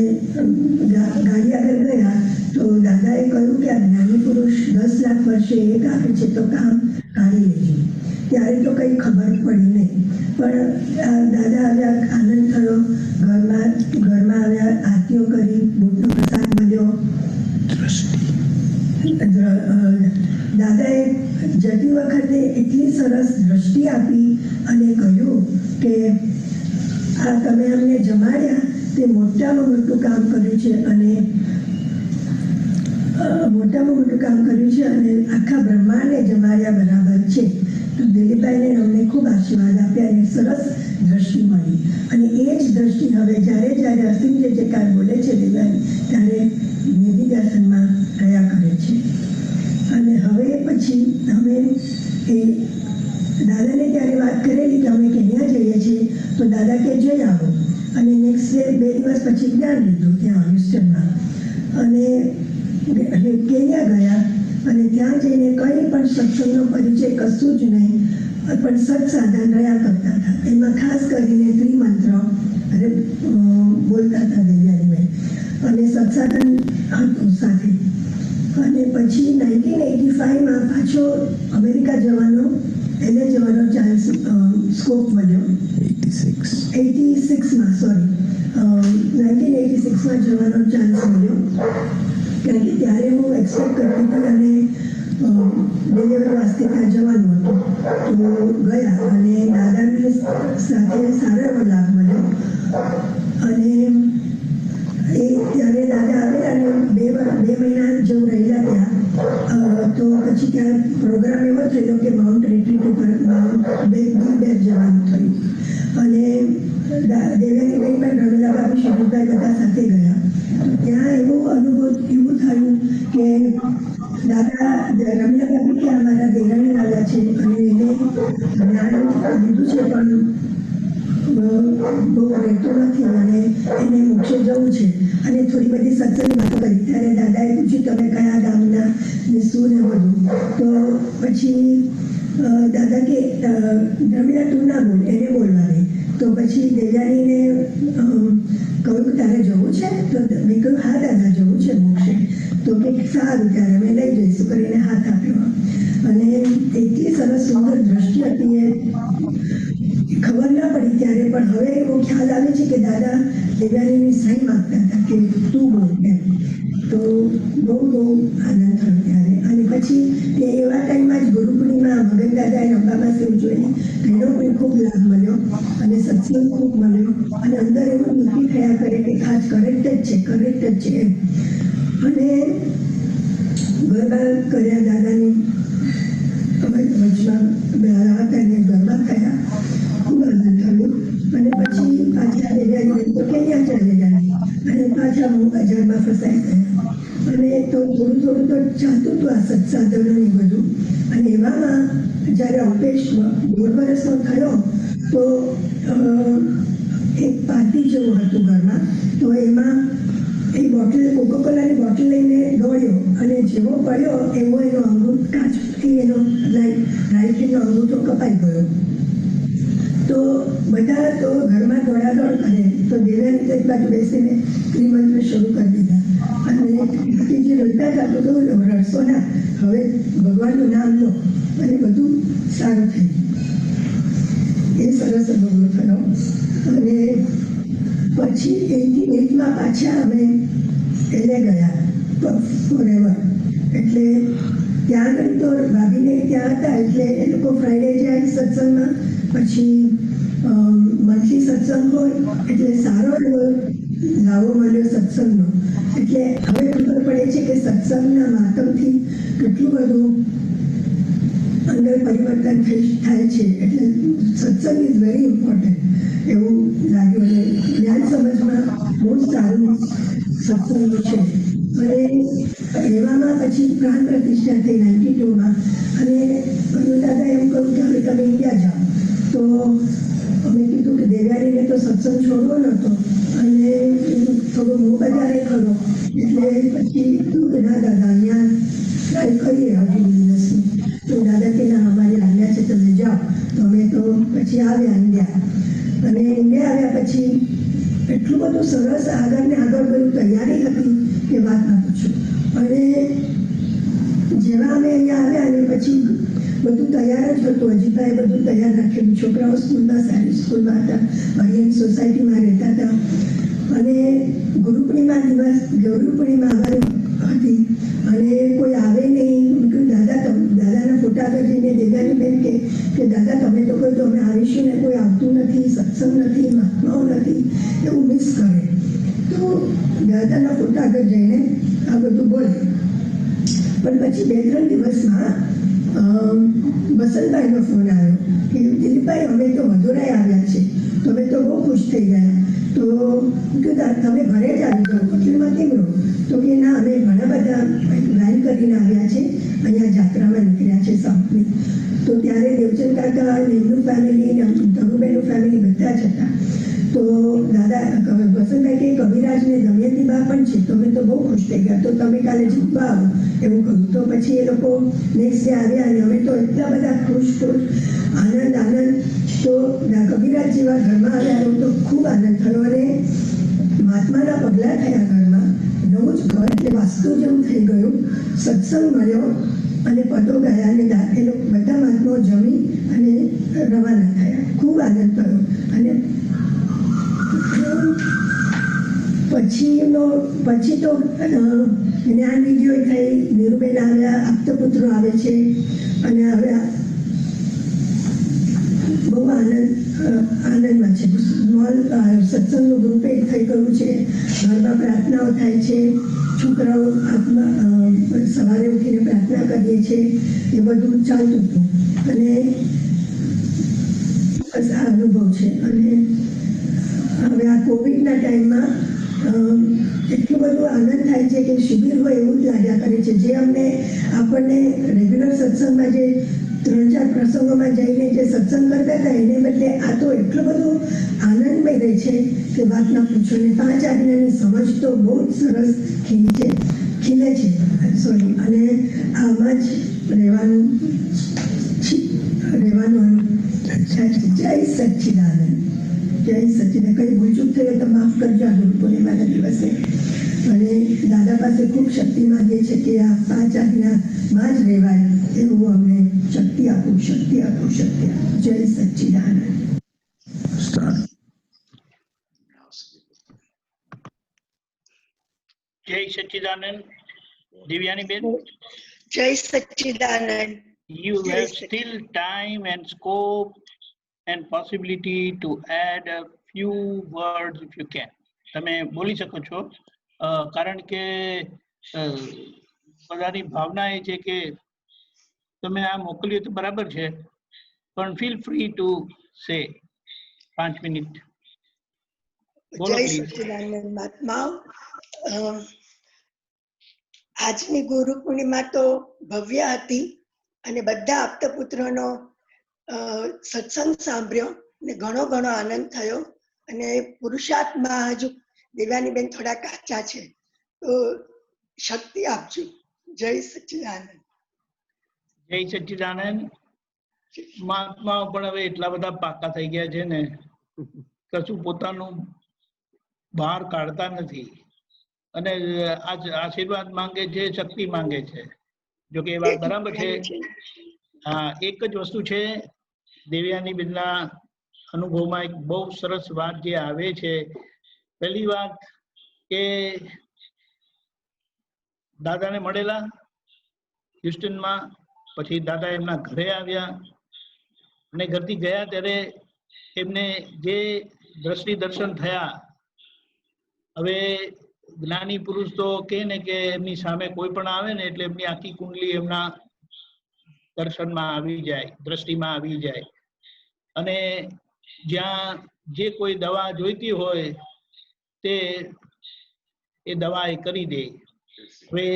ગાડી આગળ ગયા તો દાદાએ કહ્યું કે આ જ્ઞાની પુરુષ 10 લાખ વર્ષે એક આપે છે તો કામ કાઢી લેજો. ત્યારે તો કંઈ ખબર પડી નહીં, પણ દાદા આવ્યા, આનંદ થયો. ઘરમાં આવ્યા, આરતીઓ કરી, બુટનો પ્રસાદ મળ્યો. દાદાએ જતી વખતે એટલી સરસ દ્રષ્ટિ આપી અને કહ્યું કે આ તમે અમને જમાડ્યા તે મોટામાં મોટું કામ કર્યું છે અને આખા બ્રહ્માંડને જમાડ્યા બરાબર છે. તો દિલીપભાઈને અમને ખૂબ આશીર્વાદ આપ્યા અને સરસ દ્રષ્ટિ મળી. અને એ જ દ્રષ્ટિ હવે જ્યારે અસીમ જે જયકાર બોલે છે દિલીપભાઈ ત્યારે નિધિધ્યાસનમાં રહ્યા કરે છે. અને હવે પછી અમે એ દાદાને ત્યારે વાત કરેલી કે અમે કેન્યા જઈએ છીએ તો દાદા કે જઈ આવો. અને નેક્સ્ટ ડે 2 દિવસ પછી જ્ઞાન લીધું ત્યાં હ્યુસ્ટનમાં અને કેન્યા ગયા. અને ત્યાં જઈને કંઈ પણ સત્સંગનો પરિચય કશું જ નહીં, પણ સત્સાધન રહ્યા કરતા હતા. એમાં ખાસ કરીને ત્રિમંત્ર બોલતા હતા દેવ્યાનીબેન અને સત્સાધન હતું સાથે. અને પછી 1985માં પાછો અમેરિકા જવાનો ચાન્સ સ્કોપ મળ્યો. 1986માં જવાનો ચાન્સ મળ્યો. કારણ કે ત્યારે હું એક્સપેક્ટ કરતી હતી અને ડિલિવરી વાસ્તે ત્યાં જવાનું હતું તો ગયા અને દાદાની સાથે સારો એવો લાભ મળ્યો. અને એ ત્યારે દાદા આવ્યા અને 2 મહિના જેવું રહેલા ત્યાં. તો પછી ત્યાં પ્રોગ્રામ એવો થયો કે માઉન્ટ રિટ્રીટ ઉપર બેગ જવાનું થયું. અને દેવ્યાનીબેન પણ રમીલા ભાભી શિરીષભાઈ બધા સાથે ગયા. ત્યાં એવું થયું કે દાદા રમીલા ભાભી કે અમારા દેરાણી આવ્યા છે અને એને જ્ઞાન લીધું છે પણ બહુ રહેતો નથી અને એને મોક્ષે જવું છે અને થોડી બધી સત્સંગની વાતો કરી ત્યારે દાદાએ પૂછ્યું તમે કયા ગામના ને શું ને બધું. તો પછી દાદા કે દ્રમિડા તું ના બોલ, એને બોલવા દે. તો પછી દેવયાનીને કહ્યું તારે જવું છે? તો મેં કહ્યું હા દાદા જવું છે મોક્ષે. તો કે સારું ત્યારે અમે લઈ જઈશું કરીને હાથ આપ્યો અને એટલી સરસ સુંદર દ્રષ્ટિ હતી એ ખબર ના પડી ત્યારે, પણ હવે એવો ખ્યાલ આવે છે કે દાદા દેવયાનીની સહી માંગતા હતા કે તું બોલ એમ. તો બહુ આનંદ થયો ત્યારે. અને પછી એ એવા ટાઈમમાં જ ગુરુ પૂર્ણિમા મગન દાદાએ અંબાબા સેવ જોઈ એનો પણ ખૂબ લાભ મળ્યો અને સત્સંગ ખૂબ મળ્યો અને અંદર એવું નક્કી થયા કરે કે આજ કરેક્ટ જ છે એમ. અને ગરબા કર્યા દાદાની વચમાં હતા ને ગરબા થયા, ખૂબ આનંદ થયો. અને પછી પાછા દેવયાની તો ક્યાં ચાલે જાય અને પાછા હું બજારમાં ફસાઈ ગયા અને તો થોડું તો ચાલતું હતું આ સત્સાધનો ને બધું. અને એવામાં જ્યારે અલ્પેશ 1.5 વર્ષનો થયો તો એક પાર્ટી જેવું હતું ઘરમાં. તો એમાં એ બોટલ કોકોકોલાની બોટલ લઈને દોડ્યો અને જેવો પડ્યો એવો એનો અંગૂઠ કાચથી એનો રાઈટ હેન્ડનો અંગૂઠો કપાઈ ગયો. તો બધા તો ઘરમાં દોડાદોડ કરે તો દેવયાની એક બાજુ બેસીને ત્રિમંત્ર શરૂ કરી દીધા અને જે રડતા હતા તો રડશો ના, હવે ભગવાનનું નામ લો અને બધું સારું થઈ ગયું. એ સરસ અનુભવ થયો. અને પછી 88માં પાછા અમે એને ગયા ફોરેવર. એટલે ત્યાં આગળ તો ભાભીને ત્યાં હતા એટલે એ લોકો ફ્રાઈડે જાય સત્સંગમાં, પછી મંથલી સત્સંગ હોય એટલે સારો એવો લાવો મળ્યો સત્સંગનો. એટલે હવે ખબર પડે છે કે સત્સંગના માધ્યમથી કેટલું બધું અંદર પરિવર્તન થાય છે. એટલે સત્સંગ ઇઝ વેરી ઇમ્પોર્ટન્ટ એવું લાગ્યું અને જ્ઞાન સમજમાં બહુ સારું સત્સંગ છે. અને એવામાં પછી પ્રાણ પ્રતિષ્ઠા થઈ 92માં અને દાદા એમ કહ્યું કે હવે તમે ઇન્ડિયા જાઓ. તો અમે કીધું કે દેવયાનીને તો સત્સંગ છોડવો નહોતો અને થોડો મોહ બજારે ખરો એટલે પછી કીધું કે ના દાદા અહીંયા ટ્રાય કરીએ હજી બિઝનેસની. તો દાદા કે ના અમારી આજ્ઞા છે તમે જાઓ. તો અમે તો પછી આવ્યા ઇન્ડિયા. અને ઇન્ડિયા આવ્યા પછી એટલું બધું સરસ આગળ ને આગળ બધું તૈયારી હતી કે વાત ના પૂછો. અને જેવા અમે અહીંયા આવ્યા અને પછી બધું તૈયાર જ હતું. અજીતભાઈ બધું તૈયાર રાખેલું. છોકરાઓ સ્કૂલમાં સારી સ્કૂલમાં હતા, હરિયન સોસાયટીમાં રહેતા હતા. અને ગુરુ પૂર્ણિમા આવવાની હતી અને કોઈ આવે નહીં. દાદાના ફોટા આગળ જઈને દેવયાની બેન કે દાદા તમે તો કોઈ તો અમે આવીશું ને કોઈ આવતું નથી, સત્સંગ નથી, મહાત્માઓ નથી, એવું મિસ કરે. તો દાદાના ફોટા આગળ જઈને આ બધું બોલે. પણ પછી 2-3 દિવસમાં વસંતભાઈનો ફોન આવ્યો કે દિલીપભાઈ અમે તો મધુરાઈ આવ્યા છે. તો અમે તો બહુ ખુશ થઈ ગયા. તો તમે ઘરે જ આવી જાઓ, હોટલમાં કેમ રહો? તો કે ના અમે ઘણા બધા લાઈન કરીને આવ્યા છે, અહીંયા જાત્રામાં નીકળ્યા છે સાઉથની. તો ત્યારે દેવચંદ કાકા, એમનું ફેમિલી, ધરુબેનનું ફેમિલી બધા જ હતા. તો દાદા વસંતભાઈ કે કવિરાજ ને દમયંતીબા પણ છે. તો અમે તો બહુ ખુશ થઈ ગયા. તો તમે કાલે જીતવા આવો એવું કહ્યું. તો પછી એ લોકો નેક્સ્ટ ડે આવ્યા અને અમે તો એટલા બધા ખુશ આનંદ. તો કવિરાજ જેવા ઘરમાં આવ્યા તો ખૂબ આનંદ થયો અને મહાત્માના પગલાં થયા ઘરમાં. નવું જ ઘર એટલે વાસ્તુ જેવું થઈ ગયું. સત્સંગ મળ્યો અને પદો ગયા અને એ લોકો બધા મહાત્માઓ જમી અને રવાના થયા. ખૂબ આનંદ થયો. અને પછી તો જ્ઞાન વિધિઓ થઈ, નીરુબેન આવ્યા, આપતપુત્રો આવે છે અને હવે બહુ આનંદમાં છે. સત્સંગનું ગ્રુપ એક થઈ ગયું છે. ઘરમાં પ્રાર્થનાઓ થાય છે. છોકરાઓ સવારે ઉઠીને પ્રાર્થના કરીએ છીએ. એ બધું ચાલતું હતું અને બસ આ અનુભવ છે. અને હવે આ કોવિડના ટાઈમમાં એટલું બધું આનંદ થાય છે કે શિબિર હોય એવું જ લાગ્યા કરે છે. જે આપણને રેગ્યુલર સત્સંગમાં જે 3-4 પ્રસંગોમાં જઈને જે સત્સંગ કરતા હતા એને બદલે આ તો એટલો બધો આનંદમય રહે છે કે વાત ના પૂછો ને 5 આજ્ઞાની સમજ તો બહુ જ સરસ ખીલે છે સોરી અને આમાં જ રહેવાનું જય સચ્ચિદાનંદ કઈ ભૂલચૂક થઈ હોય તો માફ કરજો આ ગુરુ પૂર્ણિમાના દિવસે અને દાદા પાસે ખૂબ શક્તિ માંગીએ છે કે આ 5 આજ્ઞામાં જ રહેવાય એવું અમને શક્તિ આપો જય સચ્ચિદાનંદ.
જય સચ્ચિદાનંદ. દિવ્યાની બેન,
જય સચ્ચિદાનંદ.
You have still time and scope and possibility to add a few words if you can. તમે બોલી શકો છો કારણ કે બધાની ભાવના એ છે કે તમે આ મોકલ્યું તો બરાબર છે પણ feel free to say 5 minute બોલો
જય
પ્લીઝ.
સચ્ચિદાનંદ મહાત્મા. આજની ગુરુ પૂર્ણિમા તો ભવ્ય હતી અને બધા આપતપુત્રોનો સત્સંગ સાંભળ્યો ને ઘણો આનંદ થયો અને પુરુષાર્થમાં હજુ દેવ્યાનીબેન થોડા કાચા છે તો શક્તિ આપજો. જય સચ્ચિદાનંદ.
જય સચ્ચિદાનંદ. મહાત્માઓ પણ હવે એટલા બધા પાકા થઈ ગયા છે ને કશું પોતાનું બહાર કાઢતા નથી અને આશીર્વાદ માંગે છે, શક્તિ માંગે છે. જો કે એ વાત બરાબર છે. હા, એક જ વસ્તુ છે દેવ્યાની બેનના અનુભવમાં એક બહુ સરસ વાત જે આવે છે. પહેલી વાત કે દાદાને મળેલા હ્યુસ્ટનમાં, પછી દાદા એમના ઘરે આવ્યા અને ઘરથી ગયા ત્યારે એમને જે દ્રષ્ટિ દર્શન થયા. હવે જ્ઞાની પુરુષ તો કહે ને કે એમની સામે કોઈ પણ આવે ને એટલે એમની આખી કુંડલી એમના દર્શનમાં આવી જાય, દ્રષ્ટિમાં આવી જાય અને જ્યાં જે કોઈ દવા જોઈતી હોય તે એ દવા એ કરી દે. હવે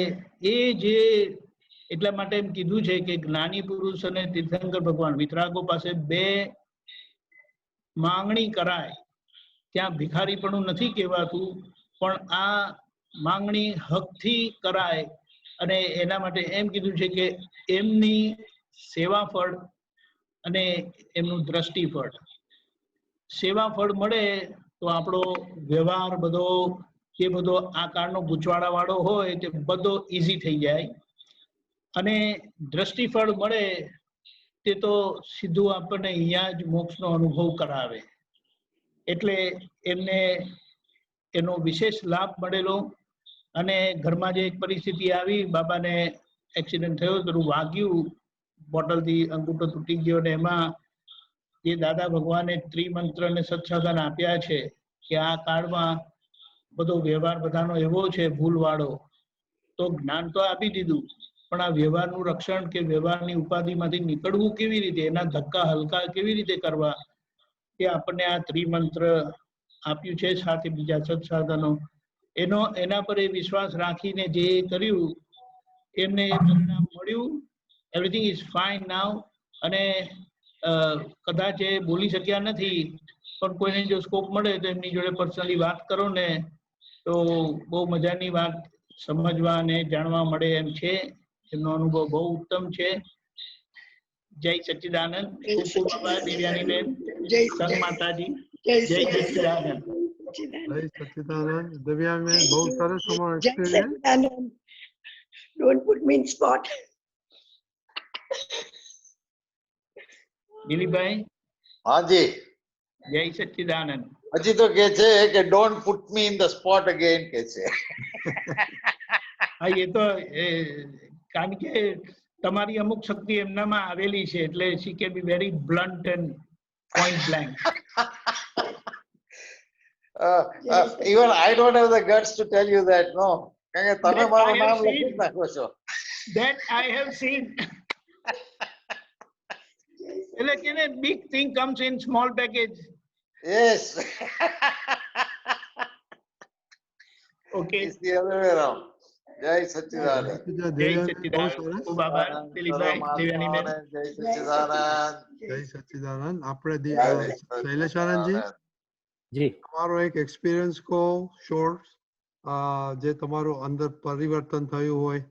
એ જે એટલા માટે એમ કીધું છે કે જ્ઞાની પુરુષ અને તીર્થંકર ભગવાન વિતરાગો પાસે 2 માંગણી કરાય. ત્યાં ભિખારીપણું નથી કહેવાતું પણ આ માંગણી હકથી કરાય અને એના માટે એમ કીધું છે કે એમની સેવા ફળ અને એમનું દ્રષ્ટિ ફળ. સેવા ફળ મળે તો આપણો વ્યવહાર બધો એ બધો આ કાળનો ગૂંચવાડા વાળો હોય તે બધો ઈઝી થઈ જાય અને દ્રષ્ટિ ફળ મળે તે તો સીધું આપણને અહીંયા જ મોક્ષનો અનુભવ કરાવે. એટલે એમને એનો વિશેષ લાભ મળેલો અને ઘરમાં જે એક પરિસ્થિતિ આવી, બાબાને એક્સિડન્ટ થયો, થોડું વાગ્યું, બોટલથી અંગૂઠો તૂટી ગયો ને એમાં જે દાદા ભગવાને ત્રિમંત્ર અને સત્સાધન આપ્યા છે કે આ કાળમાં બધો વ્યવહાર બધાનો એવો છે ભૂલવાળો, તો જ્ઞાન તો આપી દીધું પણ આ વ્યવહારનું રક્ષણ કે વ્યવહારની ઉપાધિમાંથી નીકળવું કેવી રીતે, એના ધક્કા હલકા કેવી રીતે કરવા, કે આપણને આ ત્રિમંત્ર આપ્યું છે સાથે બીજા સત્સાધનો એના પર એ વિશ્વાસ રાખીને જે કર્યું એમને એ પરિણામ મળ્યું. એવરીથિંગ ઇઝ ફાઇન નાવ. અને કદાચ એ બોલી શક્યા નથી પણ કોઈને જો સ્કોપ મળે તો એમની જોડે પર્સનલી વાત કરો ને તો બહુ મજાની વાત સમજવા અને જાણવા મળે એમ છે. એમનો અનુભવ બહુ ઉત્તમ છે. જય સચ્ચિદાનંદ. ખૂબ ખૂબ આભાર દેવ્યાનીબેન, સંગ માતાજી. જય સચ્ચિદાનંદ.
જય સચ્ચિદાનંદ. દિવ્યાબેન બહુ સરસ તમારો experience.
Don't put me in spot.
દિલીપભાઈ.
હાજી.
જય સચ્ચિદાનંદ.
હજી તો કે છે કે don't put me in the spot again કે છે.
હા, એ તો કારણ કે તમારી અમુક શક્તિ એમનામાં આવેલી છે એટલે she can be very blunt and point blank.
Even I don't have the guts to tell you that, no. કારણ કે તમે મારું નામ લખી જ નાખો છો.
That I have seen. એટલે કે ને big thing comes in small package.
Yes.
Okay.
It's the other way around. જય સચ્ચિદાનંદ.
ઋતુજા
જય
દેવયાની બહુ
સચ્ચિદાનંદ.
સરસ.
ખૂબ આભાર દિલીપભાઈ, દેવયાનીબેન.
જય સચ્ચિદાનંદ.
જય સચ્ચિદાનંદ. આપણે
જય
શૈલેષાનંદજી,
જી
તમારો એક એક્સપિરિયન્સ કહો શોર્ટ, જે તમારું અંદર પરિવર્તન થયું હોય.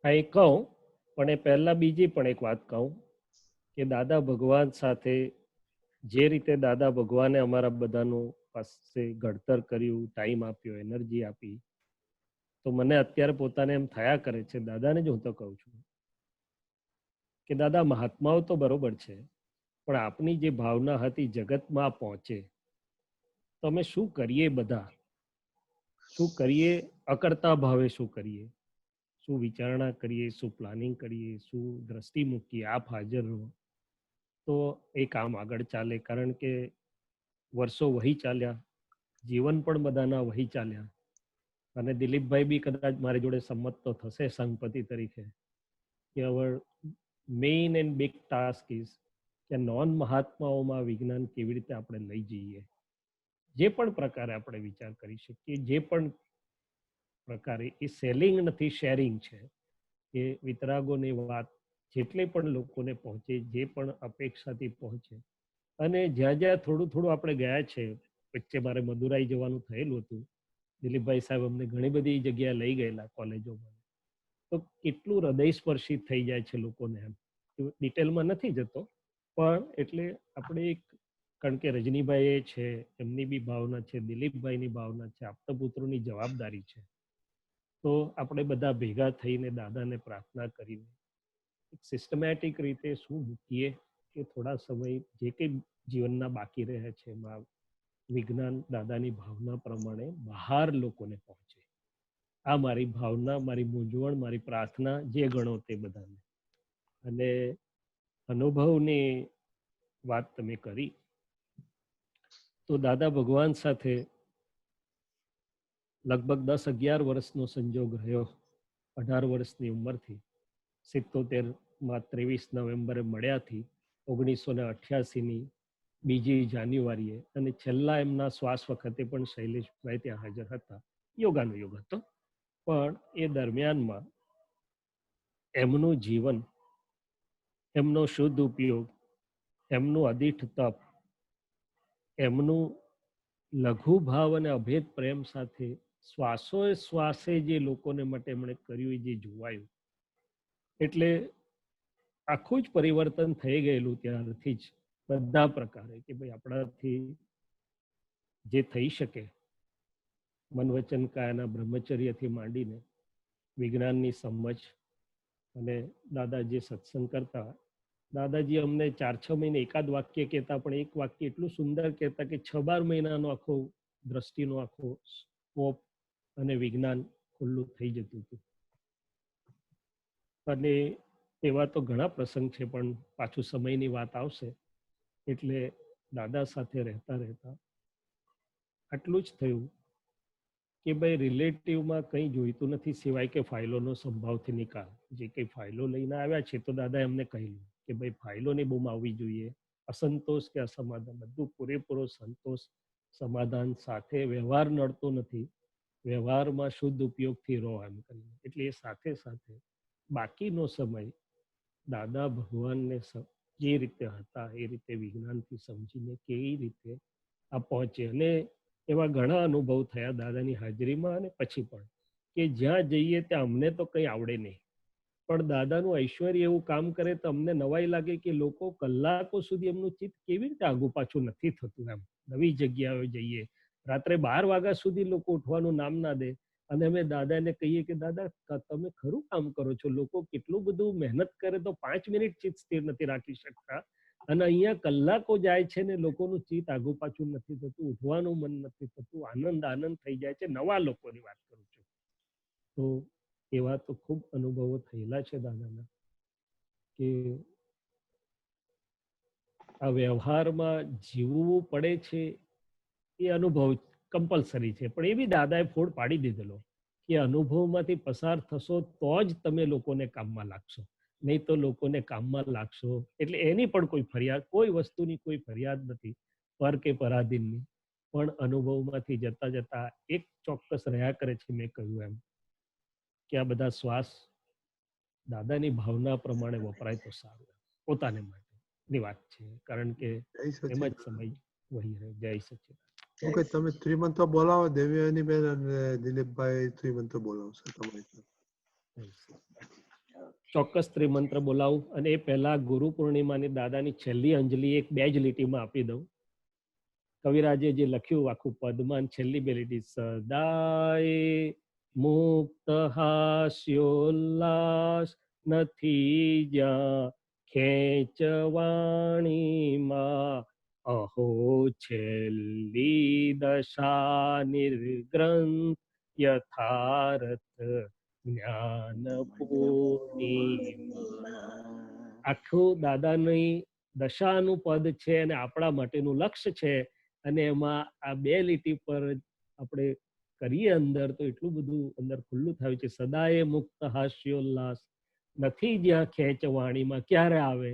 હા, એ કહું, પણ એ પહેલા બીજી પણ એક વાત કહું કે દાદા ભગવાન સાથે જે રીતે દાદા ભગવાને અમારા બધાનું પાસે ઘડતર કર્યું, ટાઈમ આપ્યો, એનર્જી આપી, તો મને અત્યારે પોતાને એમ થયા કરે છે, દાદાને જ હું તો કહું છું કે દાદા મહાત્માઓ તો બરોબર છે, પણ આપની જે ભાવના હતી જગતમાં પહોંચે તો અમે શું કરીએ, બધા શું કરીએ, અકર્તા ભાવે શું કરીએ, શું વિચારણા કરીએ, શું પ્લાનિંગ કરીએ, શું દ્રષ્ટિ મૂકીએ, આપ હાજર રહો તો એ કામ આગળ ચાલે. કારણ કે વર્ષો વહી ચાલ્યા, જીવન પણ બધાના વહી ચાલ્યા, અને દિલીપભાઈ બી કદાચ મારી જોડે સંમત તો થશે સંગપતિ તરીકે કે our main and big task is કે નોન મહાત્માઓમાં વિજ્ઞાન કેવી રીતે આપણે લઈ જઈએ, જે પણ પ્રકારે આપણે વિચાર કરી શકીએ, જે પણ પ્રકારે. એ સેલિંગ નથી, શેરિંગ છે. એ વિતરાગોની વાત જેટલે પણ લોકોને પહોંચે, જે પણ અપેક્ષાથી પહોંચે. અને જ્યાં જ્યાં થોડું થોડું આપણે ગયા છે, વચ્ચે મારે મદુરાઈ જવાનું થયેલું હતું, દિલીપભાઈ સાહેબ અમને ઘણી બધી જગ્યાએ લઈ ગયેલા કોલેજોમાં, તો કેટલું હૃદયસ્પર્શી થઈ જાય છે લોકોને. એમ ડિટેલમાં નથી જતો, પણ એટલે આપણે એક, કારણ કે રજનીભાઈ છે, એમની બી ભાવના છે, દિલીપભાઈની ભાવના છે, આપતપુત્રોની જવાબદારી છે, તો આપણે બધા ભેગા થઈને દાદાને પ્રાર્થના કરીને સિસ્ટમેટિક રીતે શું મૂકીએ કે થોડા સમય જે કંઈ જીવનના બાકી રહે છે એમાં વિજ્ઞાન દાદાની ભાવના પ્રમાણે બહાર લોકોને પહોંચે. આ મારી ભાવના, મારી મૂંઝવણ, મારી પ્રાર્થના, જે ગણો તે બધાને. અને અનુભવની વાત તમે કરી તો દાદા ભગવાન સાથે લગભગ 10-11 વર્ષનો સંજોગ રહ્યો. 18 વર્ષની ઉંમરથી 77માં 23 નવેમ્બરે મળ્યાથી 1988ની 2 જાન્યુઆરીએ, અને છેલ્લા એમના શ્વાસ વખતે પણ શૈલેષભાઈ ત્યાં હાજર હતા. યોગાનો યોગ હતો, પણ એ દરમિયાનમાં એમનું જીવન, એમનો શુદ્ધ ઉપયોગ, એમનું અદિઠ તપ, એમનું લઘુ ભાવ અને અભેદ પ્રેમ સાથે શ્વાસોએ શ્વાસે જે લોકોને માટે એમણે કર્યું, જે જોવાયું, એટલે આખું જ પરિવર્તન થઈ ગયેલું ત્યારથી જ બધા પ્રકારે કે ભાઈ આપણાથી જે થઈ શકે, મન વચન કાયાના બ્રહ્મચર્યથી માંડીને વિજ્ઞાનની સમજ. અને દાદા જે સત્સંગ કરતા, દાદાજી અમને 4-6 મહિને એકાદ વાક્ય કહેતા, પણ એક વાક્ય એટલું સુંદર કહેતા કે 6-12 મહિનાનો આખો દ્રષ્ટિનો આખો સ્કોપ અને વિજ્ઞાન ખુલ્લું થઈ જતું હતું. અને એવા તો ઘણા પ્રસંગ છે, પણ પાછું સમયની વાત આવશે એટલે દાદા સાથે રહેતા રહેતા આટલું જ થયું કે ભાઈ રિલેટિવમાં કંઈ જોઈતું નથી સિવાય કે ફાઇલોનો સંભાવથી નિકાલ. જે કંઈ ફાઇલો લઈને આવ્યા છે તો દાદા એમને કહેલું કે ભાઈ ફાઇલોની બૂમ આવવી જોઈએ, અસંતોષ કે અસમાધાન બધું પૂરેપૂરો સંતોષ સમાધાન સાથે. વ્યવહાર નડતો નથી, વ્યવહારમાં શુદ્ધ ઉપયોગથી રહો એમ કરીને. એટલે એ સાથે સાથે બાકીનો સમય દાદા ભગવાનને જે રીતે હતા એ રીતે વિજ્ઞાનથી સમજીને કેવી રીતે આ પહોંચે. અને એવા ઘણા અનુભવ થયા દાદાની હાજરીમાં અને પછી પણ, કે જ્યાં જઈએ ત્યાં અમને તો કંઈ આવડે નહીં, પણ દાદાનું ઐશ્વર્ય એવું કામ કરે તો અમને નવાઈ લાગે કે લોકો કલાકો સુધી એમનું ચિત્ત કેવી રીતે આગુ પાછું નથી થતું. એમ નવી જગ્યાએ જઈએ, રાત્રે 12 વાગ્યા સુધી લોકો ઉઠવાનું નામ ના દે, અને અમે દાદાને કહીએ કે દાદા તમે ખરું કામ કરો છો, લોકો કેટલું બધું મહેનત કરે તો 5 મિનિટ ચિત્ત સ્થિર નથી રાખી શકતા, અને અહીંયા કલાકો જાય છે ને લોકોનું ચિત્ત આગુ પાછું નથી થતું, ઉઠવાનું મન નથી થતું, આનંદ થઈ જાય છે. નવા લોકોની વાત કરું છું. તો એવા તો ખૂબ અનુભવો થયેલા છે દાદાના, કે આ વ્યવહારમાં જીવવું પડે છે એ અનુભવ કમ્પલસરી છે, પણ એ બી દાદાએ ફોડ પાડી દીધેલો કે અનુભવમાંથી પસાર થશો તો જ તમે લોકોને કામમાં લાગશો, નહીં તો લોકોને કામમાં લાગશો એટલે એની પણ કોઈ ફરિયાદ, કોઈ વસ્તુની કોઈ ફરિયાદ નથી પર કે પરાધીનની. પણ અનુભવમાંથી જતા જતા એક ચોક્કસ રહ્યા કરે છે. મેં કહ્યું એમ કે આ બધા શ્વાસ દાદાની ભાવના પ્રમાણે વપરાય તો સારું, પોતાને માટેની વાત છે, કારણ કે એમ જ સમય વહી રહે. જય સચિદાનંદ.
ઓકે, તમે ત્રિમંત્ર બોલાવો. દેવયાની બેન અને દિલીપભાઈ ત્રિમંત્ર બોલાવશે તમારી.
ચોક્કસ ત્રિમંત્ર બોલાવું, અને એ પહેલા ગુરુ પૂર્ણિમાની દાદાની છેલ્લી અંજલિ એક 2 જ લીટીમાં આપી દઉં. કવિરાજે જે લખ્યું આખું પદમાન, છેલ્લી 2 લીટી. સદાય મુક્ત હાસ્યોલ્લાસ નથી જ્યાં ખેંચવાણીમાં, અહો છેલ્લી દશા નિર્ગ્રંથ યથાર્થ જ્ઞાન પૂર્ણિમા. આખું દાદાની દશાનું પદ છે અને આપણા માટેનું લક્ષ્ય છે, અને એમાં આ 2 લીટી પર આપણે કરીએ અંદર તો એટલું બધું અંદર ખુલ્લું થયું છે. સદાય મુક્ત હાસ્યોલ્લાસ નથી જ્યાં ખેંચવાણીમાં. ક્યારે આવે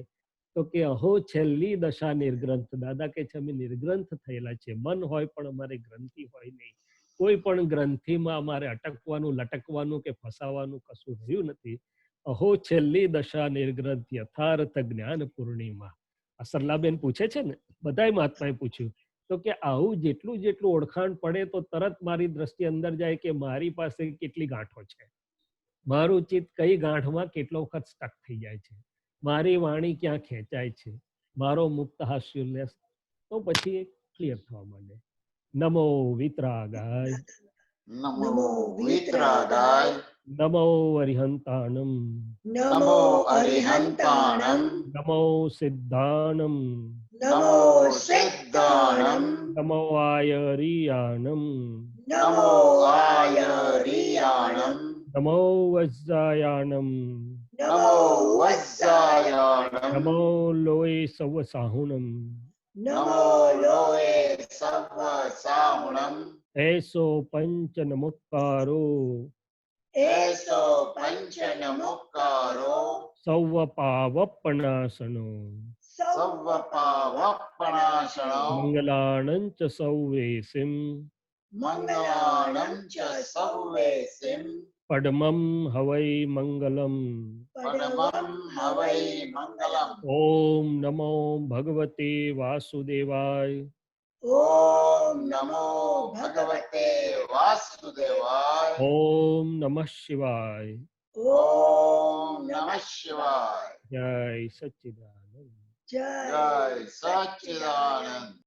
તો કે અહો છેલ્લી દશા નિર્ગ્રંથ. દાદા કે છે અમે નિર્ગ્રંથ થયેલા છે. મન હોય પણ અમારે ગ્રંથિ હોય નહીં. કોઈ પણ ગ્રંથિમાં અમારે અટકવાનું, લટકવાનું કે ફસાવાનું કશું રહ્યું નથી. અહો છેલ્લી દશા નિર્ગ્રંથ યથાર્થ જ્ઞાન પૂર્ણિમા. આ સરલાબેન પૂછે છે ને, બધાય મહાત્માએ પૂછ્યું તો કે આવું જેટલું જેટલું ઓળખાણ પડે તો તરત મારી દ્રષ્ટિ અંદર જાય કે મારી પાસે કેટલી ગાંઠો છે, મારું ચિત્ત કઈ ગાંઠમાં કેટલો વખત સ્ટક થઈ જાય છે, મારી વાણી ક્યાં ખેંચાય છે, મારો મુક્ત હાસ્યોલ્લાસ. તો પછી ક્લિયર થવા માંડે. નમો વિતરાગાય,
નમો વિતરાગાય,
નમો અરિહંતાણમ,
નમો અરિહંતાણમ,
નમો સિદ્ધાણમ,
નમો સિદ્ધાણમ,
નમો આયરિયાણમ,
નમો આયરિયાણમ,
નમો વજ્જાયાણમ,
નમો વજ્જાયાણમ,
નમો લોય સવ સાહુણમ,
નમો લોએ સર્વ સાહુણમ,
એસો પંચ નમોકારો,
એસો પંચ નમોકારો,
સૌ પાવપણાસનો,
સર્વ પાવપણાસણો,
મંગલાણં ચ સૌવેસિમ,
મંગલાણં ચ સૌવેસિમ,
પડમં હવૈ મંગલમ.
પરમં હવૈ મંગલમ.
ઓમ નમો ભગવતે વાસુદેવાય.
ઓમ નમો ભગવતે વાસુદેવાય.
ઓમ નમઃ શિવાય.
ઓમ નમઃ શિવાય.
જય સચ્ચિદાનંદ.
જય સચ્ચિદાનંદ.